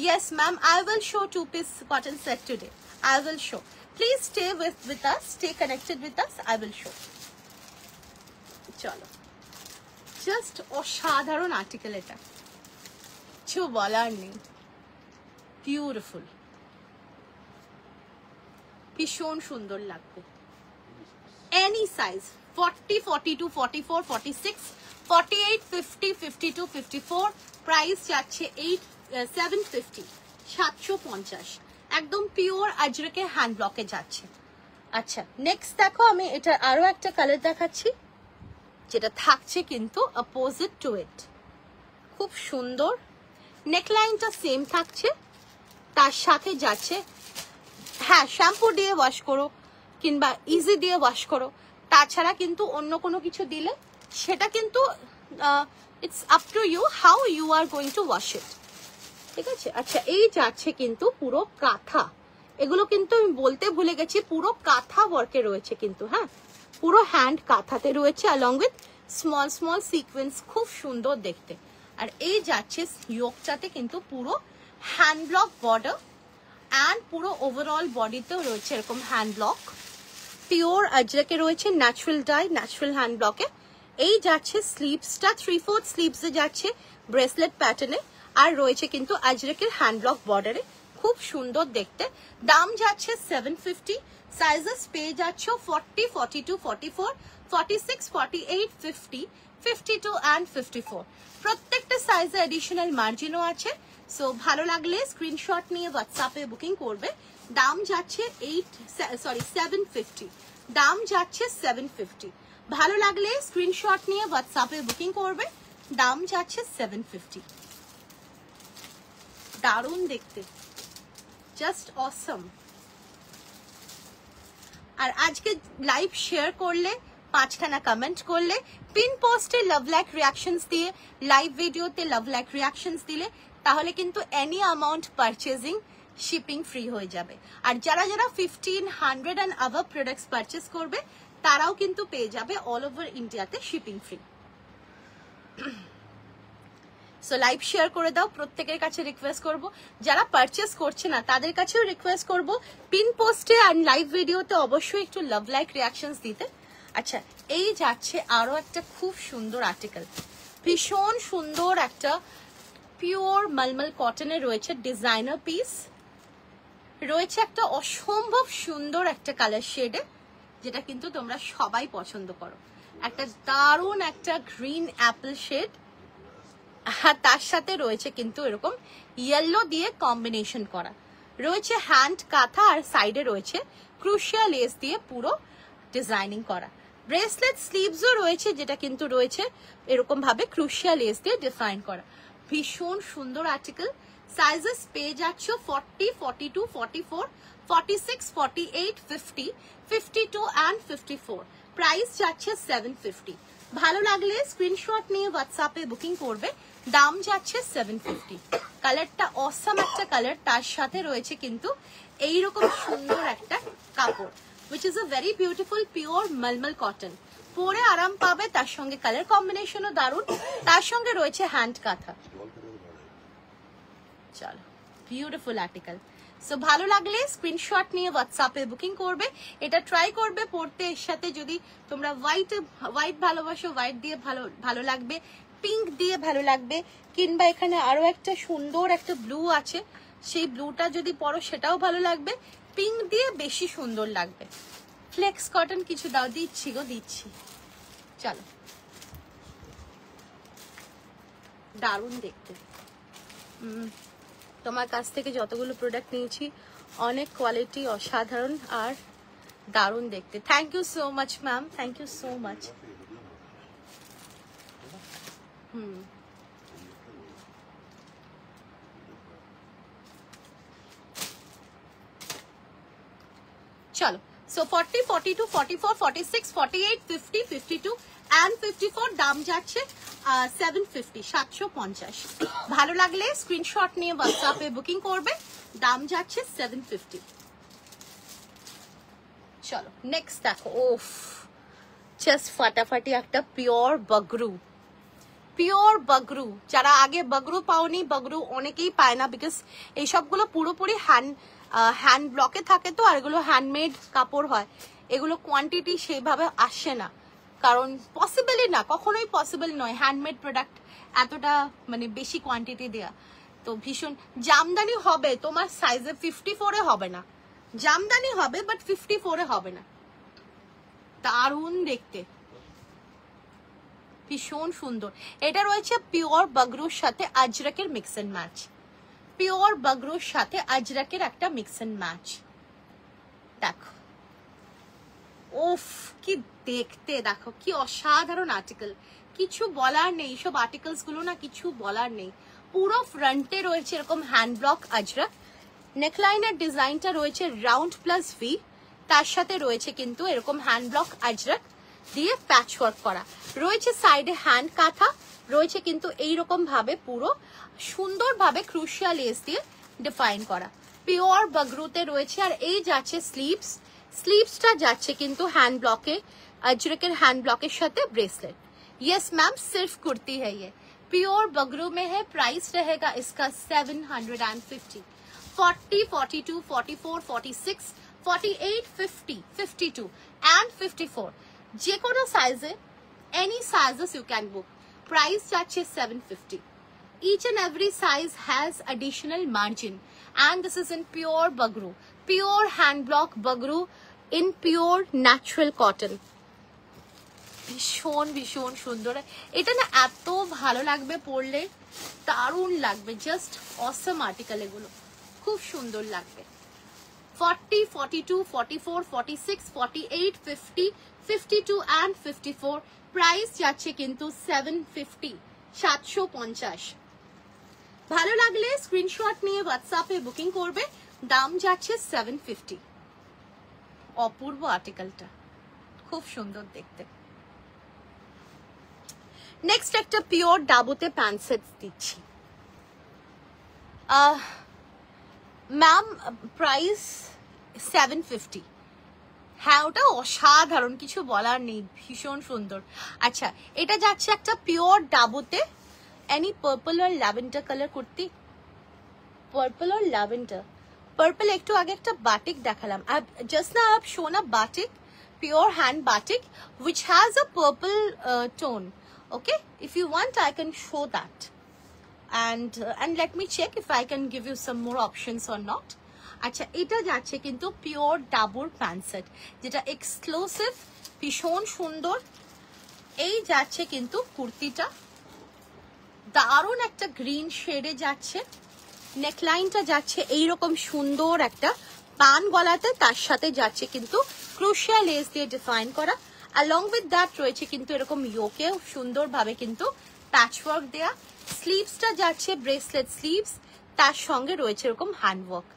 Yes ma'am, I will show 2-piece cotton set today. I will show. Please stay with us, stay connected with us. I will show. চলো, জাস্ট অসাধারণ আর্টিকেল, এটা কিছু বলার নেই, বিউটিফুল, ভীষণ সুন্দর লাগবে। Any size 40, 42, 44, 46, 48, 50, 52, 54. প্রাইস যাচ্ছে 750, 750, একদম পিওর আজরকের হ্যান্ড ব্লকে যাচ্ছে। আচ্ছা নেক্সট দেখো, আমি এটা আরো একটা কালার দেখাচ্ছি যেটা থাকছে কিন্তু অপোজিট টু ইট, খুব সুন্দর। নেকলাইনটা সেম থাকছে, তার সাথে যাচ্ছে, হ্যাঁ শ্যাম্পু দিয়ে ওয়াশ করো কিংবা ইজি দিয়ে ওয়াশ করো, তাছাড়া কিন্তু অন্য কোনো কিছু দিলে সেটা কিন্তু it's up to you how you are going to wash it, ঠিক আছে। আচ্ছা এই যাচ্ছে কিন্তু পুরো কাঁথা, এগুলো কিন্তু আমি বলতে ভুলে গেছি, পুরো কাঁথা ওয়ার্কে রয়েছে কিন্তু, হ্যাঁ পুরো হ্যান্ড কাঁথাতে রয়েছে along with small small sequence, খুব সুন্দর দেখতে। আর এই যাচ্ছে ইয়োগটাতে কিন্তু পুরো হ্যান্ড ব্লক বর্ডার অ্যান্ড পুরো ওভারঅল বডিতেও রয়েছে এরকম হ্যান্ড ব্লক, পিওর আজরাকে রয়েছে, ন্যাচারাল ডাই, ন্যাচারাল হ্যান্ড ব্লকে। এই যাচ্ছে স্লিভসটা 3/4 স্লিভসে যাচ্ছে ব্রেসলেট প্যাটার্নে, আর রয়েছে কিন্তু আজরাকের হ্যান্ড ব্লক বর্ডারে, খুব সুন্দর দেখতে। দাম যাচ্ছে 750, সাইজেস পেয়ে যাচ্ছ 40, 42, 44, 46, 48, 50, 52 অ্যান্ড 54। প্রত্যেকটা সাইজে অ্যাডিশনাল মার্জিনও আছে। সো ভালো লাগলে স্ক্রিনশট নিয়ে হোয়াটসঅ্যাপে বুকিং করবে। দাম যাচ্ছে 750, দাম যাচ্ছে 750। ভালো লাগলে স্ক্রিনশট নিয়ে হোয়াটসঅ্যাপে বুকিং করবে, দাম যাচ্ছে 750। দারুণ দেখতে, জাস্ট অসম। আর আজকে লাইভ শেয়ার করলে, 5খানা কমেন্ট করলে, পিন পোস্টে লাভ লাইক রিয়াকশনস দিয়ে, লাইভ ভিডিওতে লাভ লাইক রিয়াকশনস দিলে, তাহলে কিন্তু any amount purchasing shipping free হয়ে যাবে। আর যারা যারা 1500 অ্যান্ড আবাভ প্রোডাক্টস পারচেজ করবে তারাও কিন্তু পেয়ে যাবে অল ওভার ইন্ডিয়াতে shipping free. So live share করে দাও, প্রত্যেকের কাছে রিকোয়েস্ট করব, যারা পারচেস করছে না তাদের কাছেও রিকোয়েস্ট করব পিন পোস্টে আর লাইভ ভিডিওতে অবশ্যই একটু লাভ লাইক রিয়াকশনস দিতে। আচ্ছা এই যাচ্ছে আরো একটা খুব সুন্দর আর্টিকেল, ভীষণ সুন্দর একটা পিওর মলমল কটনে রয়েছে ডিজাইনার পিস, রয়েছে একটা অসম্ভব সুন্দর একটা কালার শেডে, যেটা কিন্তু তোমরা সবাই পছন্দ করো, একটা দারুণ একটা গ্রিন অ্যাপেল শেড, তার সাথে রয়েছে কিন্তু এরকম ইয়েলো দিয়ে কম্বিনেশন করা, রয়েছে হ্যান্ড কাঁথা, আর সাইডে রয়েছে ক্রুশিয়া লেস দিয়ে পুরো ডিজাইনিং করা। ব্রেসলেট স্লিভসও রয়েছে, যেটা কিন্তু রয়েছে এরকম ভাবে ক্রুশিয়া লেস দিয়ে ডিজাইন করা, ভীষণ সুন্দর আর্টিকেল। সাইজেস পেয়ে যাচ্ছ 40, 42, 44, 46, 48, 50, 52 অ্যান্ড 54। প্রাইস যাচ্ছে 750। ভালো লাগলে স্ক্রিনশট নিয়ে হোয়াটসঅ্যাপে বুকিং করবে, দাম যাচ্ছে 750। কালারটা অসাম একটা কালার, তার সাথে রয়েছে কিন্তু এইরকম সুন্দর একটা কাপড়, which is a very beautiful pure mulmul cotton, পরে আরাম পাবে, তার সঙ্গে কালার কম্বিনেশনও দারুণ, তার সঙ্গে রয়েছে হ্যান্ড কাঁথা। চলো বিউটিফুল আর্টিকেল। সো ভালো লাগলে স্ক্রিনশট নিয়ে হোয়াটসঅ্যাপে বুকিং করবে, এটা ট্রাই করবে পড়তে। এর সাথে যদি তোমরা হোয়াইট ভালোবাসো, হোয়াইট দিয়ে ভালো লাগবে, পিঙ্ক দিয়ে ভালো লাগবে, কিংবা এখানে আরো একটা সুন্দর একটা ব্লু আছে, সেই ব্লুটা যদি পরো সেটাও ভালো লাগবে, পিঙ্ক দিয়ে বেশি সুন্দর লাগবে। ফ্লেক্স কটন কিছু দাও, দিচ্ছি গো দিচ্ছি। চলো দারুণ দেখতে, তোমার কাছ থেকে যতগুলো প্রোডাক্ট নিয়েছি অনেক কোয়ালিটি অসাধারণ আর দারুণ দেখতে। Thank you so much ma'am, thank you so much. চলো সো 40, 42, 44, 46, 48, 50, 52 and 54 দাম যাচ্ছে 750, 750। ভালো লাগলে স্ক্রিনশট নিয়ে হোয়াটসঅ্যাপে বুকিং করবে, দাম যাচ্ছে 750। চলো নেক্সট দেখো, ওফ জাস্ট ফাটাফাটি একটা পিওর বগরু, পিওর বগরু। যারা আগে বগরু পাওনি, বগরু অনেকেই পায় না, বিকজ এই সবগুলো পুরোপুরি হ্যান্ড ব্লকে থাকে তো, আর এগুলো হ্যান্ডমেড কাপড় হয়, এগুলো কোয়ান্টিটি সেইভাবে আসে না, কারণ পসিবলই না, কখনোই পসিবল নয় হ্যান্ডমেড প্রোডাক্ট এতটা মানে বেশি কোয়ান্টিটি দেয়া। তো ভীষণ জামদানি হবে, তোমার সাইজে 54-এ হবে না, জামদানি হবে বাট 54-এ হবে না। দারুণ দেখতে, ভীষণ সুন্দর। এটা রয়েছে পিওর বাগরুর সাথে আজরাকের মিক্স এন্ড ম্যাচ, পিওর বাগরুর সাথে আজরাকের একটা মিক্স এন্ড ম্যাচ। দেখো ওফ কি দেখতে, দেখো কি অসাধারণ আর্টিকেল, কিছু বলার নেই। সব আর্টিকেলস গুলো না কিছু বলার নেই। পুরো ফ্রন্টে রয়েছে এরকম হ্যান্ড ব্লক আজরাক, নেকলাইনের ডিজাইনটা রয়েছে রাউন্ড প্লাস ভি, তার সাথে রয়েছে কিন্তু এরকম হ্যান্ড ব্লক আজরাক দিয়ে প্যাচ ওয়ার্ক করা রয়েছে। সাইডে হ্যান্ড কাঁথা রয়েছে কিন্তু এইরকম ভাবে পুরো সুন্দরভাবে ক্রুশিয়া লেস দিয়ে ডিফাইন করা, পিওর বাগরুতে রয়েছে। আর এই যাচ্ছে স্লিভস, স্লিভসটা যাচ্ছে কিন্তু হ্যান্ড ব্লকে, अजरकेर हैंड ब्लॉक के साथ ब्रेसलेट। यस मैम सिर्फ कुर्ती है, ये प्योर बगरू में है। प्राइस रहेगा इसका 750। 40, 42, 44, 46, 48, 50, 52 and 54 যে কোনো সাইজে, any sizes you can book। price যাচ্ছে 750। each and every size has additional margin and this is in pure bagru, pure hand block bagru in pure natural cotton। ভীষণ ভীষণ সুন্দর, এটা না এত ভালো লাগবে পরলে, দারুণ লাগবে, জাস্ট অসম আর্টিকেল, এগুলো খুব সুন্দর লাগবে। 40, 42, 44, 46, 48, 50, 52 and 54 প্রাইস যাচ্ছে কিন্তু 750, 750। ভালো লাগলে স্ক্রিনশট নিয়ে হোয়াটসঅ্যাপে বুকিং করবে, দাম যাচ্ছে 750। অপূর্ব আর্টিকেলটা, খুব সুন্দর দেখতে। নেক্সট একটা পিওর ডাবুতে প্যান্ট সেট দিচ্ছি ম্যাম, প্রাইস 750। হ্যাঁ ওটা অসাধারণ, কিছু বলার নেই, ভীষণ সুন্দর। আচ্ছা এটা যাচ্ছে একটা পিওর ডাবুতে, এনি পার্পল আর ল্যাভেন্ডার কালার কুর্তি, পার্পল আর ল্যাভেন্ডার। পার্পল একটু আগে একটা বাটিক দেখালাম, জাস্ট না আপ শোন আ batik, pure hand batik which has a purple tone। okay, if you want I can show that and let me check if I can give you some more options or not। আচ্ছা এটা যাচ্ছে কিন্তু pure Dabur pant set, যেটা exclusive, ভীষণ সুন্দর। এই যাচ্ছে কিন্তু কুর্তিটা, দারুণ একটা গ্রিন শেডে যাচ্ছে, নেকলাইনটা যাচ্ছে এইরকম সুন্দর একটা পান গলাতে, তার সাথে যাচ্ছে কিন্তু ক্রুশিয়া লেস দিয়ে ডিফাইন করা। along with that রয়েছে কিন্তু এরকম ইয়োকেও সুন্দরভাবে কিন্তু প্যাচওয়ার্ক দেয়া। স্লিভসটা যাচ্ছে ব্রেসলেট স্লিভস, তার সঙ্গে রয়েছে এরকম হ্যান্ডওয়ার্ক,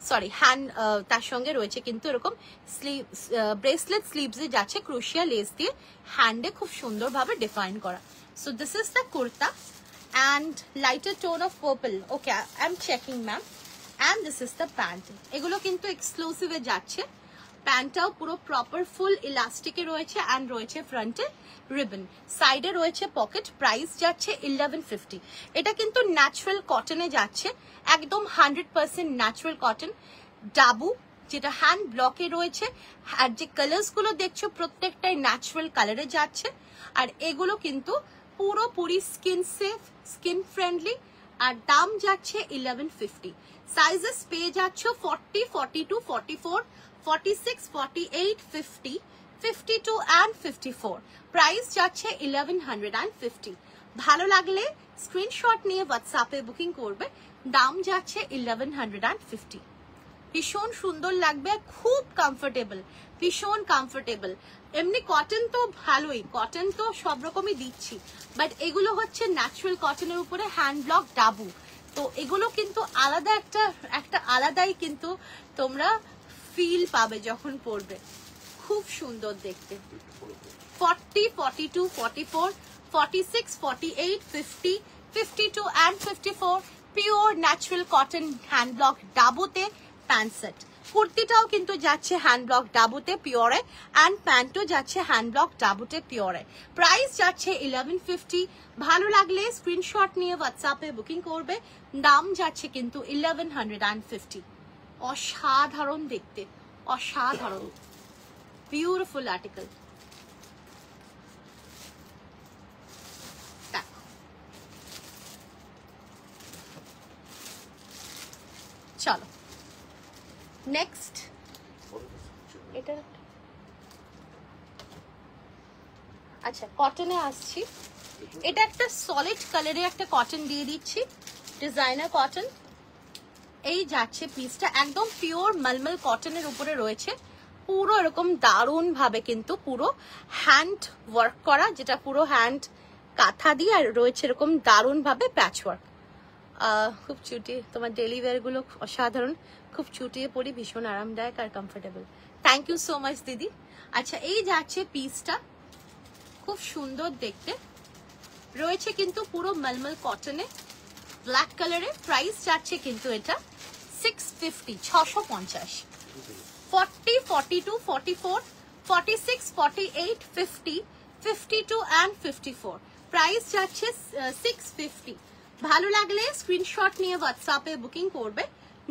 সরি হ্যান্ড, তার সঙ্গে রয়েছে কিন্তু এরকম স্লিভ, ব্রেসলেট স্লিভসে যাচ্ছে ক্রুশিয়া লেস দিয়ে হ্যান্ডে খুব সুন্দরভাবে ডিফাইন করা। So this is the kurta and lighter tone of purple। okay, I'm checking ma'am, and this is the pant। এগুলো কিন্তু এক্সক্লুসিভে যাচ্ছে, প্যান্টটাও পুরো প্রপার ফুল ইলাস্টিকে রয়েছে এন্ড রয়েছে ফ্রন্টে রিবন, সাইডে রয়েছে পকেট। প্রাইস যাচ্ছে 1150। এটা কিন্তু ন্যাচারাল কটনে যাচ্ছে, একদম 100% ন্যাচারাল কটন ডাবু, যেটা হ্যান্ড ব্লকে রয়েছে। আর যে কালার্স গুলো দেখছো প্রত্যেকটাই ন্যাচারাল কালারে যাচ্ছে, আর এগুলো কিন্তু পুরোপুরি স্কিন সেফ, স্কিন ফ্রেন্ডলি, আর দাম যাচ্ছে 1150। সাইজেস পেয়ে যাচ্ছ 40, 42, 44, 46, 48, 50, 52 and 54। প্রাইস যাচ্ছে 1150। ভালো লাগলে স্ক্রিনশট নিয়ে হোয়াটসঅ্যাপে বুকিং করবে, দাম যাচ্ছে 1150। ভীষণ সুন্দর লাগবে, খুব কমফোর্টেবল, ভীষণ কমফোর্টেবল। এমনি কটন তো ভালোই, কটন তো সব রকমই দিচ্ছি, বাট এগুলো হচ্ছে ন্যাচারাল কটনের উপরে হ্যান্ড ব্লক ডাবু, তো এগুলো কিন্তু আলাদা একটা আলাদাই কিন্তু তোমরা ফিল পাবে যখন পরবে, খুব সুন্দর দেখতে। 40, 42, 44, 46, 48, 50, 52 and 54 pure natural cotton hand block ডাবুতে প্যান্ট সেট। কুর্তিটাও কিন্তু যাচ্ছে হ্যান্ড ব্লক ডাবুতে পিওরে, অ্যান্ড প্যান্টও যাচ্ছে হ্যান্ড ব্লক ডাবুতে পিওরে। প্রাইস যাচ্ছে 1150। ভালো লাগলে স্ক্রিনশট নিয়ে হোয়াটসঅ্যাপে বুকিং করবে, দাম যাচ্ছে কিন্তু 1150। অসাধারণ দেখতে, অসাধারণ, বিউটিফুল আর্টিকেল। চলো নেক্সট, এটা আচ্ছা কটনে আসছি। এটা একটা সলিড কালারে একটা কটন দিয়ে দিচ্ছি, ডিজাইনার কটন। এই যাচ্ছে পিসটা, একদম পিওর মলমল কটনের উপরে রয়েছে, পুরো এরকম দারুণ ভাবে কিন্তু পুরো হ্যান্ড ওয়ার্ক করা, যেটা পুরো হ্যান্ড কাঁথা দিয়ে, আর রয়েছে এরকম দারুণ ভাবে প্যাচ ওয়ার্ক। খুব চুটিয়ে, তোমার ডেলি ওয়্যার গুলো অসাধারণ, খুব চুটিয়ে পরি, ভীষণ আরামদায়ক আর comfortable. Thank you so much দিদি। আচ্ছা, এই যাচ্ছে পিসটা, খুব সুন্দর দেখতে, রয়েছে কিন্তু পুরো মলমল কটনে, ব্ল্যাক কালারে। প্রাইস যাচ্ছে কিন্তু এটা 650, 650। 40, 42, 44, 46, 48, 50, 52 and 54 প্রাইস যাচ্ছে 650। ভালো লাগলে স্ক্রিনশট নিয়ে হোয়াটসঅ্যাপে বুকিং করবে,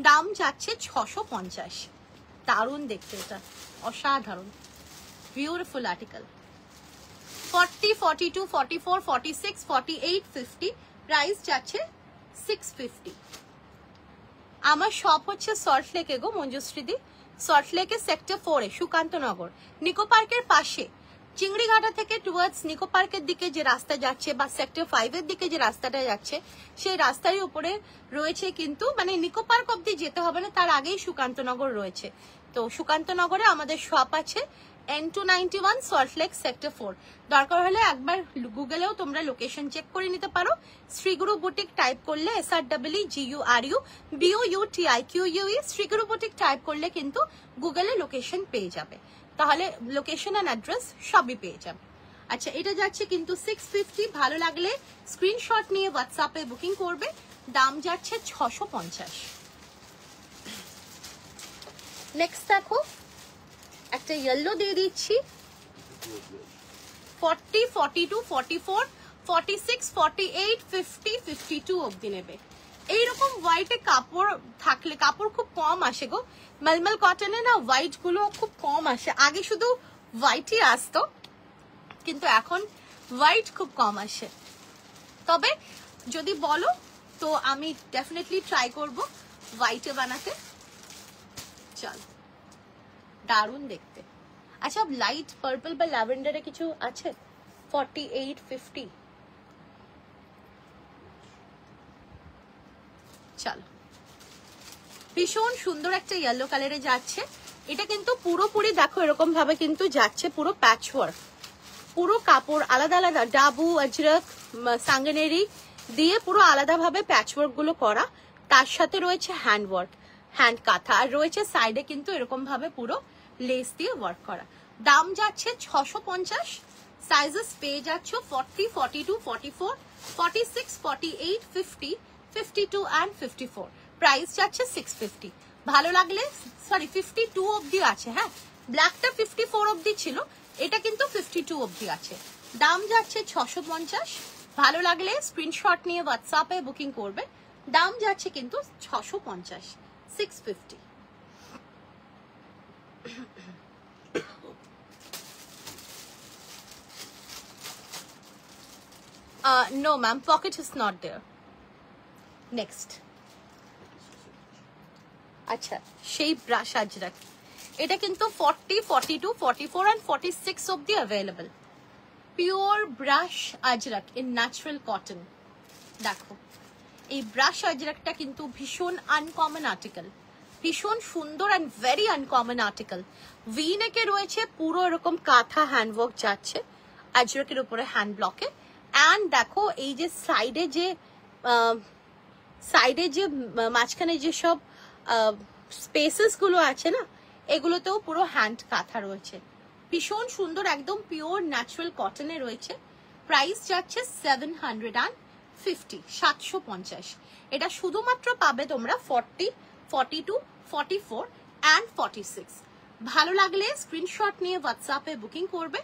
দাম যাচ্ছে 650। দারুণ দেখতে, এটা অসাধারণ, বিউটিফুল আর্টিকেল। 40, 42, 44, 46, 48, 50 প্রাইস যাচ্ছে 650। আমার শপ হচ্ছে সল্টলেকে গো মঞ্জুশ্রীদি, সল্টলেকে সেক্টর 4-এ, সুকান্তনগর, নিকো পার্কের পাশে। চিংড়িঘাটা থেকে টুয়ার্ডস নিকো পার্কের দিকে যে রাস্তা যাচ্ছে বা সেক্টর 5-এর দিকে যে রাস্তাটা যাচ্ছে, সেই রাস্তার উপরে রয়েছে কিন্তু, মানে নিকো পার্ক অব্দি যেতে হবে না, তার আগেই সুকান্তনগর রয়েছে। তো সুকান্তনগরে আমাদের শপ আছে, N291 সল্টলেক সেক্টর 4। দরকার হলে একবার গুগলেও তোমরা লোকেশন চেক করে নিতে পারো। শ্রীগুরু বুটিক টাইপ করলে SREEGURUBOUTIQUE শ্রীগুরু বুটিক টাইপ করলে কিন্তু গুগলে লোকেশন পেয়ে যাবে, তাহলে লোকেশন এন্ড অ্যাড্রেস সবই পেয়ে যাবে। আচ্ছা, এটা যাচ্ছে কিন্তু 650। ভালো লাগলে স্ক্রিনশট নিয়ে হোয়াটসঅ্যাপে বুকিং করবে, দাম যাচ্ছে 650। নেক্সট দেখো, একটা ইয়েলো দিয়ে দিচ্ছি, 40, 42, 44, 46, 48, 50, 52 অবধি নেবে। এইরকম হোয়াইটে কাপড় থাকলে, কাপড় খুব কম আসে গো মলমল কটনে না, হোয়াইট গুলো খুব কম আসে। আগে শুধু হোয়াইটই আসতো, কিন্তু এখন হোয়াইট খুব কম আসে। তবে যদি বলো তো আমি ডেফিনেটলি ট্রাই করব হোয়াইটে বানাতে। চল, দারুণ দেখতে। আচ্ছা, লাইট পার্পল বা ল্যাভেন্ডারে কিছু আছে? 48, 50 চলো, ভীষণ সুন্দর একটা ইয়েলো কালারে যাচ্ছে। এটা কিন্তু পুরোপুরি দেখো এরকম ভাবে কিন্তু যাচ্ছে, পুরো প্যাচ ওয়ার্ক, পুরো কাপড় আলাদা আলাদা, ডাবু, আজরক, সাঙ্গনেরি দিয়ে পুরো আলাদা ভাবে প্যাচ ওয়ার্ক গুলো করা, তার সাথে রয়েছে হ্যান্ড ওয়ার্ক, হ্যান্ড কাঁথা, আর রয়েছে সাইডে কিন্তু এরকম ভাবে পুরো লেস দিয়ে ওয়ার্ক করা। দাম যাচ্ছে 650। সাইজেস পেয়ে যাচ্ছ 40, 42, 44, 46, 48, 50, 52 and 54 প্রাইস যাচ্ছে 650। ভালো লাগলে, সরি 52 অবধি আছে, হ্যাঁ ব্ল্যাকটা 54 অবধি ছিল, এটা কিন্তু 52 অবধি আছে। দাম যাচ্ছে 650। ভালো লাগলে স্ক্রিনশট নিয়ে হোয়াটসঅ্যাপে বুকিং করবে, দাম যাচ্ছে কিন্তু 650, 650। No ma'am, pocket is not there. Next. আচ্ছা, সেই ব্রাশ আজরাক, এটা কিন্তু 40, 42, 44 and 46 অবধি available. Pure brush Ajrak in natural cotton. দেখো, এই ব্রাশ আজরাকটা কিন্তু ভীষণ আনকমন আর্টিকেল, ভীষণ সুন্দর and very uncommon article. V নেকে রয়েছে, পুরো এরকম কাঁথা হ্যান্ডওয়ার্ক যাচ্ছে আজরাকের উপরে হ্যান্ড ব্লকে। অ্যান্ড দেখো এই যে সাইডে যে মাঝখানে যে সব স্পেসেস গুলো আছে না, এগুলোতেও পুরো হ্যান্ড কাঁথা রয়েছে, ভীষণ সুন্দর, একদম পিওর ন্যাচারাল কটনে রয়েছে। প্রাইস যাচ্ছে 750, 750। এটা শুধুমাত্র পাবে তোমরা 40, 42, 44 and 46। ভালো লাগলে স্ক্রিনশট নিয়ে হোয়াটসঅ্যাপে বুকিং করবে,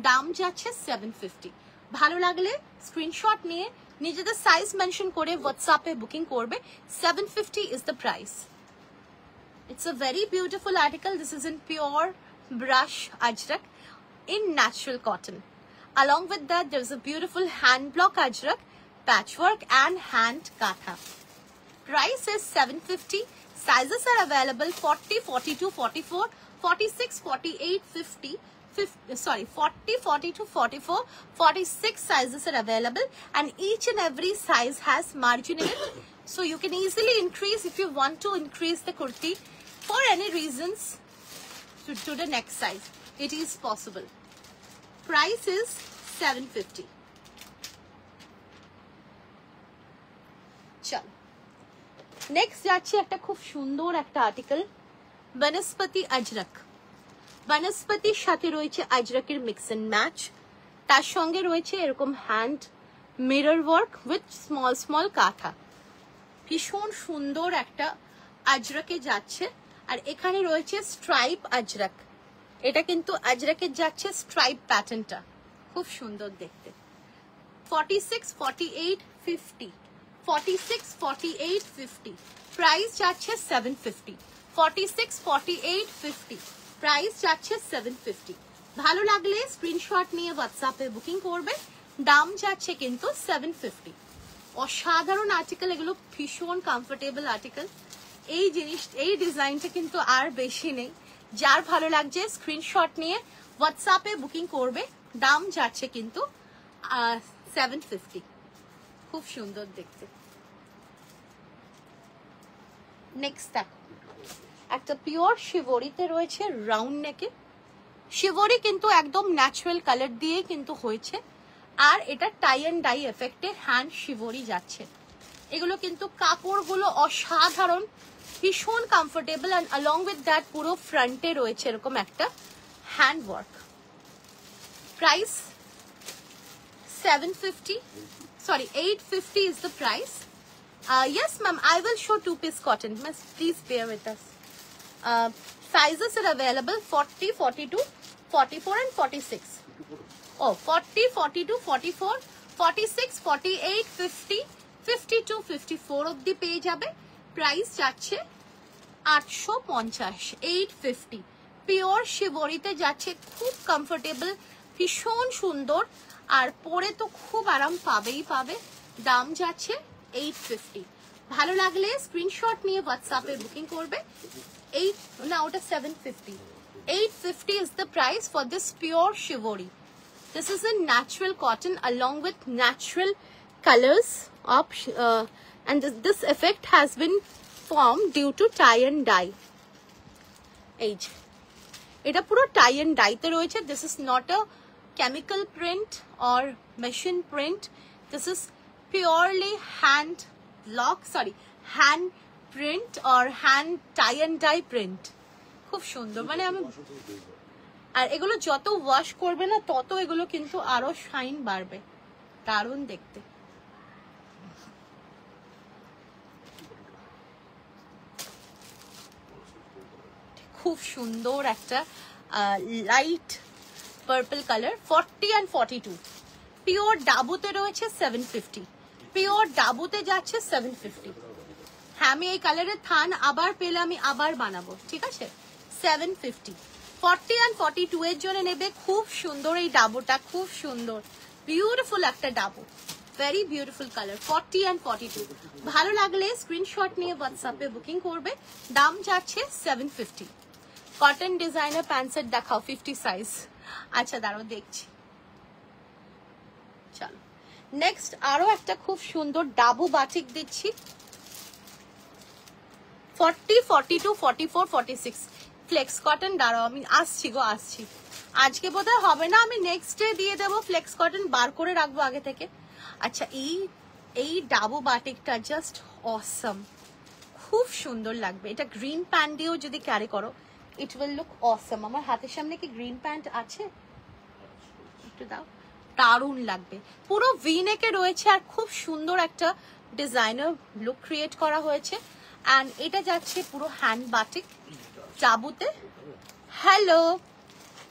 দাম যাচ্ছে 750। ভালো লাগলে স্ক্রিনশট নিয়ে নিজেদের সাইজ মেনশন করে হোয়াটসঅ্যাপে বুকিং করবে, 750 is the price. It's a very beautiful article. This is in pure brush ajrak in natural cotton. Along with that, there's a beautiful hand block ajrak, patchwork and hand katha. Price is 750. Sizes are available 40, 42, 44, 46, 48, 50, 40, 42, 44, 46 sizes are available, and each and every size has margin in it. So you can easily increase if you want to increase the kurti for any reasons to the next size. It is possible. Price is 750. Chal. Next যাচ্ছে একটা খুব সুন্দর একটা article, বনস্পতি আজরক। বনস্পতির সাথে রয়েছে আজরকের mix and match, তার সঙ্গে রয়েছে এরকম hand mirror work with small small কাঁথা। ভীষণ সুন্দর একটা আজরকে যাচ্ছে, আর এখানে রয়েছে স্ট্রাইপ আজরক। এটা কিন্তু আজরকের যাচ্ছে স্ট্রাইপ প্যাটার্নটা, খুব সুন্দর দেখতে। 46, 48, 50, 46, 48, 50, প্রাইস যাচ্ছে 750। 46, 48, 50, প্রাইস যাচ্ছে 750। ভালো লাগলে স্ক্রিনশট নিয়ে হোয়াটসঅ্যাপে বুকিং করবে, দাম যাচ্ছে কিন্তু 750। অসাধারণ আর্টিকেল এগুলো, ভীষণ কমফোর্টেবল আর্টিকেল। এই জিনিস, এই ডিজাইনটা কিন্তু আর বেশি নেই। যার ভালো লাগছে স্ক্রিনশট নিয়ে হোয়াটসঅ্যাপে বুকিং করবে, দাম যাচ্ছে কিন্তু 750। খুব সুন্দর দেখতে। নেক্সট দেখো, একটা পিওর শিবরিতে রয়েছে রাউন্ড নেকে। শিবরি কিন্তু একদম ন্যাচারাল কালার দিয়ে কিন্তু হয়েছে, আর এটা টাই অ্যান্ড ডাই এফেক্টে হ্যান্ড শিবরি যাচ্ছে। এগুলো কিন্তু কাপড়গুলো অসাধারণ, ভীষণ comfortable, and along with that পুরো ফ্রন্টে রয়েছে এরকম একটা hand work. Price 750, sorry 850 is the price. Yes ma'am, I will show 2-piece cotton. Miss, please bear with us. Sizes are available 40, 42, 44 and 46. Oh, 40, 42, 44, 46, 48, 50, 52, 54 অবধি পেয়ে যাবে। প্রাইস যাচ্ছে 850, 850। পিওর শিবরিতে যাচ্ছে, খুব কমফোর্টেবল, ভীষণ সুন্দর, আর পরে তো খুব আরাম পাবেই পাবে। দাম যাচ্ছে 850। ভালো লাগলে স্ক্রিনশট নিয়ে হোয়াটসঅ্যাপে বুকিং করবে। না, ওটা 750। 850 is the price for this pure shivori. This is a natural cotton along with natural colors of and this effect has been formed due to tie and dye. Age. এটা পুরো tie and dye তে রয়েছে। This is not a chemical print or machine print. This is purely hand print or hand tie and dye print. খুব সুন্দর, মানে আমি, আর এগুলো যত ওয়াশ করবে না তত এগুলো কিন্তু আরো শাইন বাড়বে, দারুণ দেখতে। খুব সুন্দর একটা light purple colour, 40 and 42। Pure ডাবুতে রয়েছে 750, পিওর ডাবুতে যাচ্ছে 750। হ্যাঁ, আমি এই কালারের থান আবার পেলে আমি আবার বানাবো, ঠিক আছে। 750, 40 and 42 এর জন্য নেবে। খুব সুন্দর এই ডাবুটা, খুব সুন্দর, বিউটিফুল একটা dabu, very beautiful colour. 40 and 42 ভালো লাগলে স্ক্রিনশট নিয়ে হোয়াটসঅ্যাপে বুকিং করবে, দাম যাচ্ছে 750। কটন ডিজাইনার প্যান্ট সেট দেখাও 50 সাইজ। আচ্ছা দাঁড়াও দেখছি। চলো নেক্সট আরো একটা খুব সুন্দর ডাবু বাটিক দিচ্ছি। 40, 42, 44, 46 ফ্লেক্স কটন। দাঁড়াও আমি আসছি গো, আসছি। আজকে বোধহয় হবে না, আমি নেক্সট ডে দিয়ে দেবো। ফ্লেক্স কটন বার করে রাখবো আগে থেকে। আচ্ছা, এই ডাবু বাটিকটা জাস্ট অসম, খুব সুন্দর লাগবে। এটা গ্রিন প্যান্ট দিয়েও যদি ক্যারি করো, ইট উইল লুক অসম। আমার হাতের সামনে কি গ্রিন প্যান্ট আছে? একটু দাও, দারুণ লাগবে। পুরো ভি নেকে রয়েছে, আর খুব সুন্দর একটা ডিজাইনার লুক ক্রিয়েট করা হয়েছে। অ্যান্ড এটা যাচ্ছে পুরো হ্যান্ড বাটিক ডাবুতে। হ্যালো,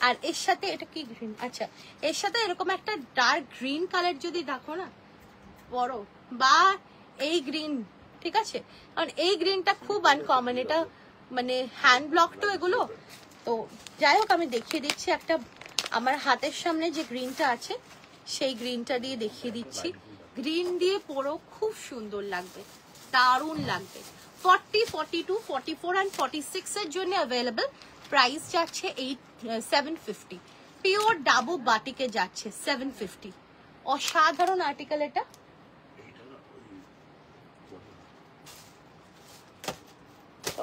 আর এর সাথে এটা কি গ্রিন? আচ্ছা, এর সাথে এরকম একটা ডার্ক গ্রিন কালার যদি দেখো না বড়, বা এই গ্রিন, ঠিক আছে, কারণ এই গ্রিনটা খুব আনকমন। এটা মানে হ্যান্ড ব্লক তো এগুলো, তো যাই হোক আমি দেখিয়ে দিচ্ছি একটা। আমার হাতের সামনে যে গ্রিনটা আছে সেই গ্রিনটা দিয়ে দেখিয়ে দিচ্ছি। গ্রিন দিয়ে পরো, খুব সুন্দর লাগবে, দারুণ লাগবে। 40, 42, 44 and 46 এর জন্য অ্যাভেলেবল। প্রাইস যাচ্ছে 750। পিওর ডাবু বাটিকে যাচ্ছে 750। অসাধারণ আর্টিকেল এটা।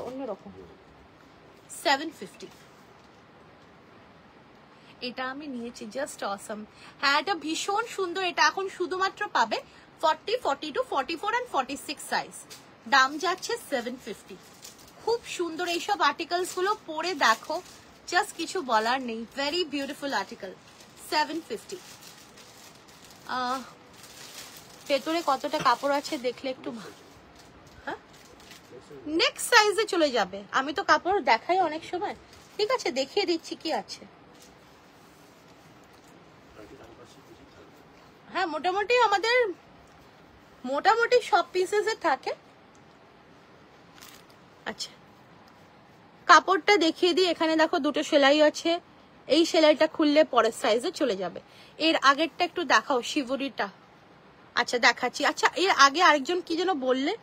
অন্যরকম 750। এটা আমি নিয়েছি, জাস্ট অসম। হ্যাঁ, এটা ভীষণ সুন্দর। এটা এখন শুধুমাত্র পাবে 40, 42, 44 and 46 সাইজ। দাম যাচ্ছে 750। খুব সুন্দর এইসব আর্টিকেলস গুলো, পরে দেখো, জাস্ট কিছু বলার নেই। Very beautiful article, 750। ভেতরে কতটা কাপড় আছে দেখলে একটু, হ্যাঁ নেক্সট সাইজে চলে যাবে। আমি তো কাপড় দেখাই অনেক সময়, ঠিক আছে দেখিয়ে দিচ্ছি কি আছে। হ্যাঁ মোটামুটি আমাদের মোটামুটি সব পিসেস থাকে। আচ্ছা কাপড়টা দেখিয়ে দিই। এখানে দেখো দুটো সেলাই আছে, এই সেলাইটা খুললে পরের সাইজে চলে যাবে। এর আগেরটা একটু দেখাও, শিবরিটা। আচ্ছা দেখাচ্ছি। আচ্ছা এর আগে আরেকজন কি যেন বললে,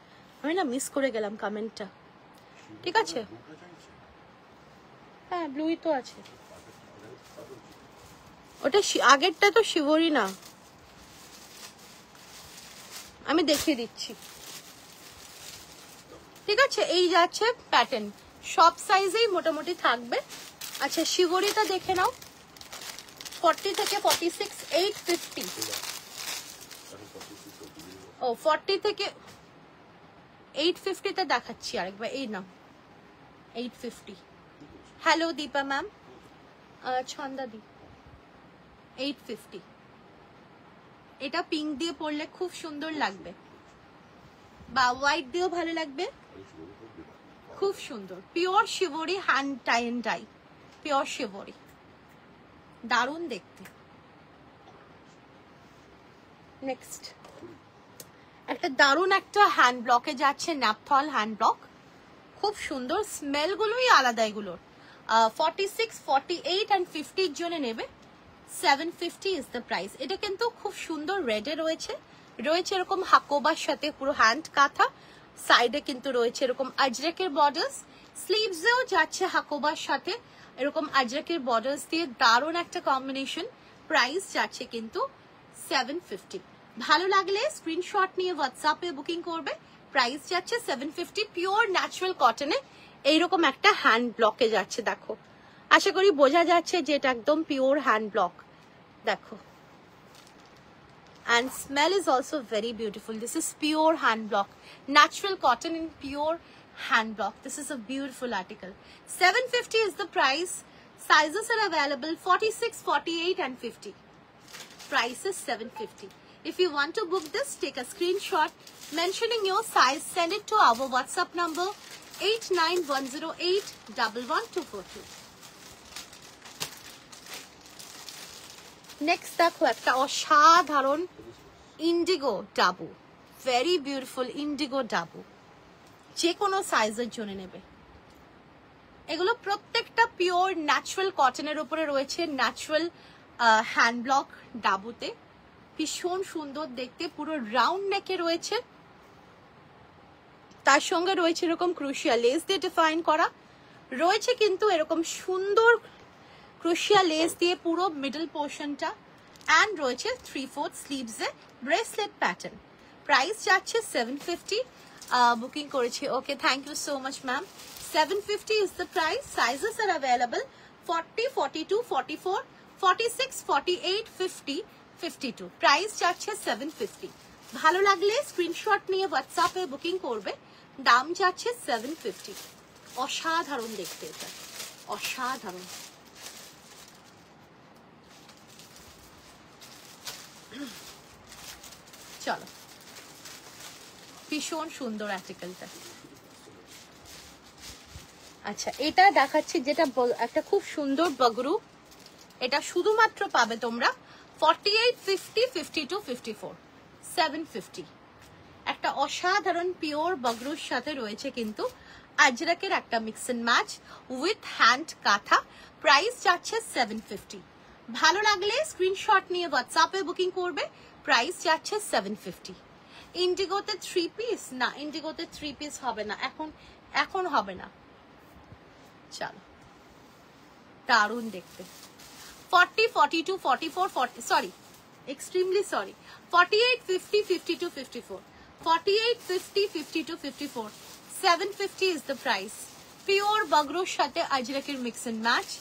আমি না মিস করে গেলাম কমেন্টটা। ঠিক আছে, হ্যাঁ ব্লুই তো আছে। ওটা আগেরটা তো শিবরি না, আমি দেখিয়ে দিচ্ছি। ঠিক আছে, এই যাচ্ছে প্যাটার্ন, সব সাইজেই মোটামুটি থাকবে। আচ্ছা শিবরিটা দেখে নাও, 40 থেকে 46, 850। ও 40 থেকে 850 তে দেখাচ্ছি আরেকবার। এই নাও 850। হ্যালো দীপা ম্যাম, ছন্দা দি, 850। এটা পিঙ্ক দিয়ে পরলে খুব সুন্দর লাগবে, বা হোয়াইট দিয়েও ভালো লাগবে। খুব সুন্দর, pure shibori, hand tie and dye, pure shibori, দারুণ দেখতে। নেক্সট একটা দারুণ একটা হ্যান্ড ব্লকে যাচ্ছে, ন্যাপথল হ্যান্ড ব্লক, খুব সুন্দর। স্মেল গুলোই আলাদা এগুলোর। 46, 48 and 50 জনে নেবে। 750 ইজ দ্য প্রাইস। এটা কিন্তু খুব সুন্দর রেডে রয়েছে, রয়েছে এরকম হাকোবার সাথে পুরো হ্যান্ড কাঁথা, সাইডে কিন্তু রয়েছে এরকম আজরাকের বর্ডার্স, স্লিভসেও যাচ্ছে হাকোবার সাথে এরকম আজরাকের বর্ডার্স দিয়ে, দারুণ একটা কম্বিনেশন। প্রাইস যাচ্ছে কিন্তু 750। ভালো লাগলে স্ক্রিনশট নিয়ে হোয়াটসঅ্যাপে বুকিং করবে। প্রাইস যাচ্ছে 750। পিওর ন্যাচারাল কটনে এইরকম একটা হ্যান্ড ব্লকে যাচ্ছে। দেখো, আশা করি বোঝা যাচ্ছে যে এটা একদম পিওর হ্যান্ড ব্লক। দেখো, and smell is also very beautiful. This is pure hand block, natural cotton in pure hand block. This is a beautiful article. 750 is the price. Sizes are available 46, 48 and 50. Price is 750. If you want to book this, take a screenshot mentioning your size, send it to our WhatsApp number 89108112242. Next দেখো একটা অসাধারণ Indigo dabu, very beautiful Indigo dabu, যে কোনো সাইজের জন্য নেবে। এগুলো প্রত্যেকটা পিওর ন্যাচারাল কটনের উপরে রয়েছে, ন্যাচারাল হ্যান্ড ব্লক ডাবুতে, ভীষণ সুন্দর দেখতে, পুরো রাউন্ড নেকে রয়েছে, তার সঙ্গে রয়েছে এরকম ক্রুশিয়া লেস দিয়ে ডিফাইন করা, রয়েছে কিন্তু এরকম সুন্দর ক্রুশিয়া লেস দিয়ে পুরো মিডল পোর্শনটা, অ্যান্ড রয়েছে 3/4 স্লিভসে ব্রেসলেট প্যাটার্ন। প্রাইস যাচ্ছে 750। বুকিং করেছি, okay thank you so much ma'am. 750 is the price. Sizes are available 40, 42, 44, 46, 48, 50, 52। Price যাচ্ছে 750। ভালো লাগলে স্ক্রিনশট নিয়ে হোয়াটসঅ্যাপে বুকিং করবে। দাম যাচ্ছে 750। অসাধারণ দেখতে, এটা অসাধারণ। চলো, ভীষণ সুন্দর আর্টিকেলটা। আচ্ছা এটা দেখাচ্ছি, যেটা একটা খুব সুন্দর বগরু, এটা শুধুমাত্র পাবে তোমরা 48, 50, 52, 54, 750। একটা অসাধারণ পিওর বগরুর সাথে রয়েছে কিন্তু আজরাকের একটা mix and match with hand kantha. Price যাচ্ছে 750। ভালো লাগলে স্ক্রিনশট নিয়ে হোয়াটসঅ্যাপে বুকিং করবে। প্রাইস যাচ্ছে 750। ইন্ডিগোতে 3 পিস না, ইন্ডিগোতে 3 পিস হবে না, এখন হবে না। চলো, দারুণ দেখতে। 40, 42, 44, 40, sorry, extremely sorry, 48, 50, 52, 54, 48, 50, 52, 54, 750 is the price. Pure bagro সাথে আজরাকের mix and match,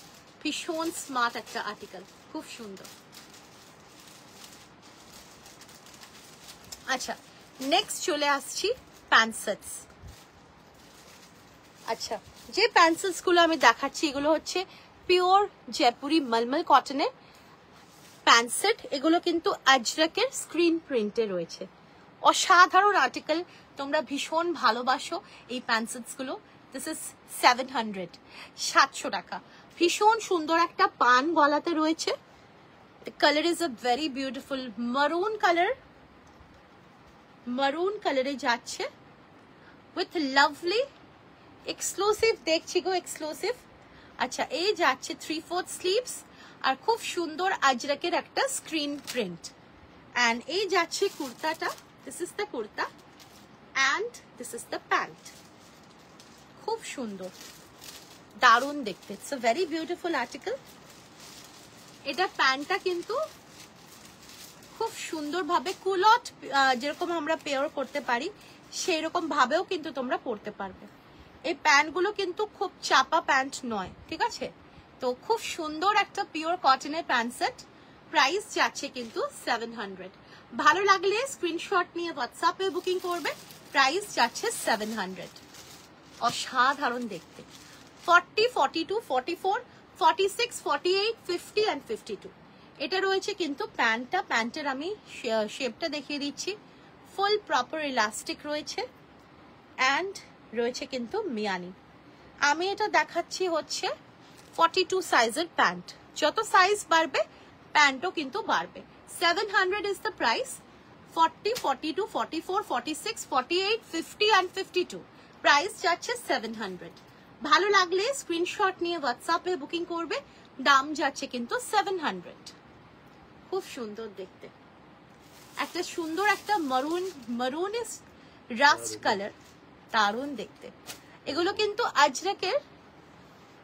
ভীষণ স্মার্ট একটা আর্টিকেল, খুব সুন্দর। আচ্ছা, নেক্সট চলে আসছি প্যান্ট সেটস। আচ্ছা, যে প্যান্ট সেটস গুলো আমি দেখাচ্ছি এগুলো হচ্ছে পিওর জয়পুরি মলমল কটনের প্যান্ট সেট। এগুলো কিন্তু আজরাকের স্ক্রিন প্রিন্টে রয়েছে, অসাধারণ আর্টিকেল, তোমরা ভীষণ ভালোবাসো এই প্যান্ট সেটস গুলো। দিস ইজ 700, 700 টাকা। ভীষণ সুন্দর একটা পান গলাতে রয়েছে। The color is a very beautiful maroon color, maroon কালারে যাচ্ছে with lovely exclusive, দেখছি গো এক্সক্লুসিভ। আচ্ছা, এই যাচ্ছে 3/4 স্লিভস আর খুব সুন্দর আজরাকের একটা স্ক্রিন প্রিন্ট। অ্যান্ড এই যাচ্ছে কুর্তাটা, this is the kurta and this is the pant. খুব সুন্দর, দারুণ দেখতে, it's a very beautiful article. এটা প্যান্টটা কিন্তু খুব সুন্দরভাবে কুলট যেরকম আমরা পেয়ার করতে পারি সেই রকম ভাবেও কিন্তু তোমরা পরতে পারবে। এই প্যান্টগুলো কিন্তু খুব চাপা প্যান্ট নয়, ঠিক আছে? তো খুব সুন্দর একটা পিওর কটনের প্যান্ট সেট, প্রাইস যাচ্ছে কিন্তু 700। ভালো লাগলে স্ক্রিনশট নিয়ে হোয়াটসঅ্যাপে বুকিং করবে, প্রাইস যাচ্ছে 700। অসাধারণ দেখতে। 40, 42, 44, 46, 48, 50 and 52 এটা রয়েছে কিন্তু প্যান্টটা। প্যান্টের আমি শেপটা দেখিয়ে দিচ্ছি, ফুল প্রপার ইলাস্টিক রয়েছে অ্যান্ড রয়েছে কিন্তু মিয়ানি। আমি এটা দেখাচ্ছি হচ্ছে 42 সাইজের প্যান্ট, যত সাইজ বাড়বে প্যান্টও কিন্তু বাড়বে। 700 is the price. 40, 42, 44, 46, 48, 50 and 52 price যাচ্ছে 700। ভালো লাগলে স্ক্রিনশট নিয়ে হোয়াটসঅ্যাপে বুকিং করবে, দাম যাচ্ছে কিন্তু 700। খুব সুন্দর দেখতে, একটা সুন্দর একটা মারুন ইজ রাস্ট কালার, দারুণ দেখতে। এগুলো কিন্তু আজরাকের,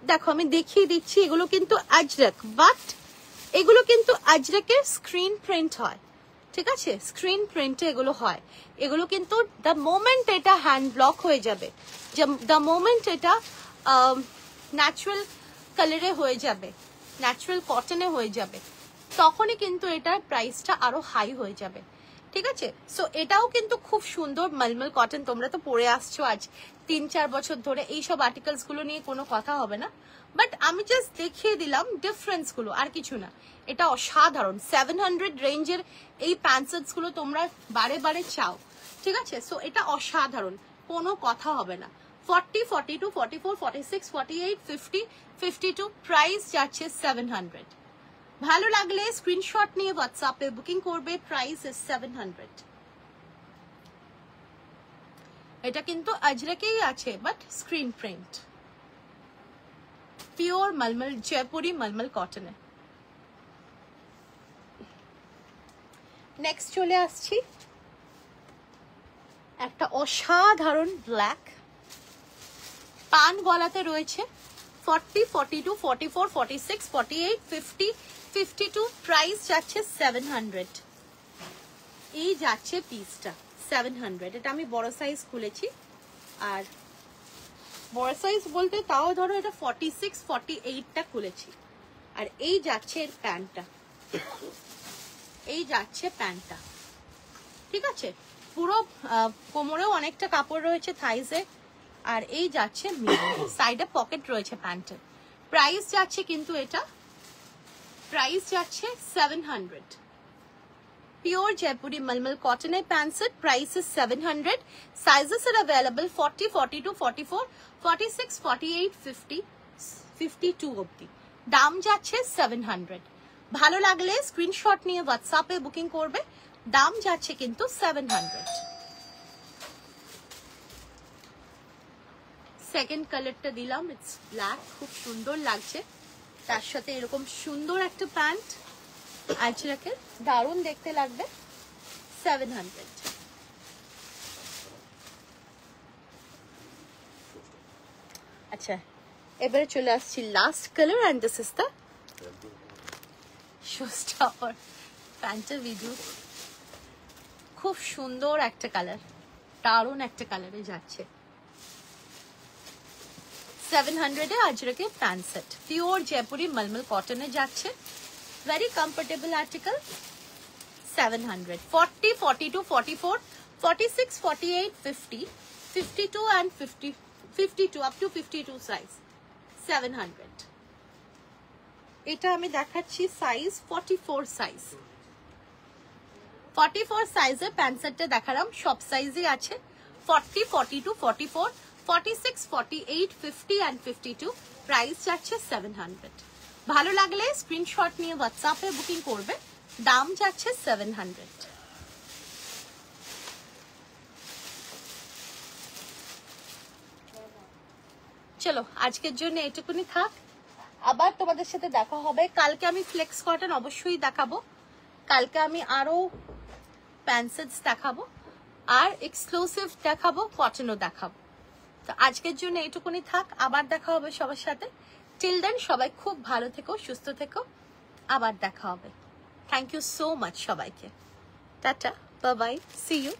দেখো আমি দেখিয়ে দিচ্ছি, এগুলো কিন্তু আজরাক, বাট এগুলো কিন্তু আজরাকের স্ক্রিন প্রিন্ট হয়, ঠিক আছে? স্ক্রিন প্রিন্টে এগুলো হয়। এগুলো কিন্তু দ্য মোমেন্ট এটা হ্যান্ড ব্লক হয়ে যাবে, দ্য মোমেন্ট এটা ন্যাচারাল কালারে হয়ে যাবে, ন্যাচারাল কটনে হয়ে যাবে, তখনই কিন্তু এটার প্রাইসটা আরো হাই হয়ে যাবে, ঠিক আছে? সো এটাও কিন্তু খুব সুন্দর মলমল কটন। তোমরা তো পরে আসছো আজ 3-4 বছর ধরে, এইসব আর্টিকেলস গুলো নিয়ে কোনো কথা হবে না, বাট আমি জাস্ট দেখিয়ে দিলাম ডিফারেন্স গুলো, আর কিছু না। এটা অসাধারণ। 700 রেঞ্জের এই প্যান্টস গুলো তোমরা বারে বারে চাও, ঠিক আছে? সো এটা অসাধারণ, কোনো কথা হবে না। 40, 42, 44, 46, 48, 50, 52 প্রাইস যাচ্ছে 700। ভালো লাগলে স্ক্রিনশট নিয়ে হোয়াটসঅ্যাপে বুকিং করবে, প্রাইস ইজ 700। এটা কিন্তু আজরাকেই আছে but screen print, pure mulmul Jaipuri mulmul কটনে। নেক্সট চলে আসছি একটা অসাধারণ ব্ল্যাক, পান গলাতে রয়েছে। 40, 42, 44, 46, 48, 50, 52 প্রাইস যাচ্ছে 700। এই যাচ্ছে পিসটা 700। এটা আমি বড় সাইজ খুলেছি, আর বড় সাইজ বলতে তাও ধরো এটা 46, 48টা খুলেছি। আর এই যাচ্ছে এর প্যান্টটা, এই যাচ্ছে প্যান্টটা, ঠিক আছে? পুরো কোমরেও অনেকটা কাপড় রয়েছে থাইজে, আর এই যাচ্ছে সাইডে পকেট রয়েছে প্যান্টের। প্রাইস যাচ্ছে কিন্তু এটা, প্রাইস যাচ্ছে 700। পিওর জয়পুরি মলমল কটনের pant set, price is 700। Sizes are available 40, 42, 44, 46, 48, 50, 52 অবধি। দাম যাচ্ছে 700। ভালো লাগলে স্ক্রিনশট নিয়ে হোয়াটসঅ্যাপে বুকিং করবে, দাম যাচ্ছে কিন্তু 700। সেকেন্ড কালারটা দিলাম, ইটস ব্ল্যাক, খুব সুন্দর লাগছে। তার সাথে এরকম সুন্দর একটা প্যান্ট আজরাকের, দারুণ দেখতে লাগবে। 700। আচ্ছা, এবারে চলে আসছি last colour, and this is the showstopper প্যান্টের ভিডিও, খুব সুন্দর একটা কালার, দারুণ একটা কালারে যাচ্ছে। 700 এ আজরাকে pant set, pure Jaipuri mulmul কটনে যাচ্ছে, very comfortable article. 700, 40, 42, 44, 46, 48, 50, 52 and 50, 52 up to 52 size 700। এটা আমি দেখাচ্ছি সাইজ 44 সাইজ, 44 সাইজের প্যান্ট সেটটা দেখালাম, সব সাইজই আছে। 40, 42, 44, 46, 48, 50 and 52, প্রাইস যাচ্ছে 700। ভালো লাগলে স্ক্রিনশট নিয়ে হোয়াটসঅ্যাপে বুকিং করবে, দাম যাচ্ছে 700। চলো আজকের জন্য এটুকুনি থাক, আবার তোমাদের সাথে দেখা হবে কালকে। আমি ফ্লেক্স কটন অবশ্যই দেখাবো, কালকে আমি আরো প্যান্ট সেটস দেখাবো, আর এক্সক্লুসিভ দেখাবো, কটনও দেখাবো। তো আজকের জন্য এটুকুনি থাক, আবার দেখা হবে সবার সাথে। টিল দেন সবাই খুব ভালো থেকো, সুস্থ থেকো, আবার দেখা হবে। থ্যাংক ইউ সো মাচ সবাইকে, tata, bye bye, see you.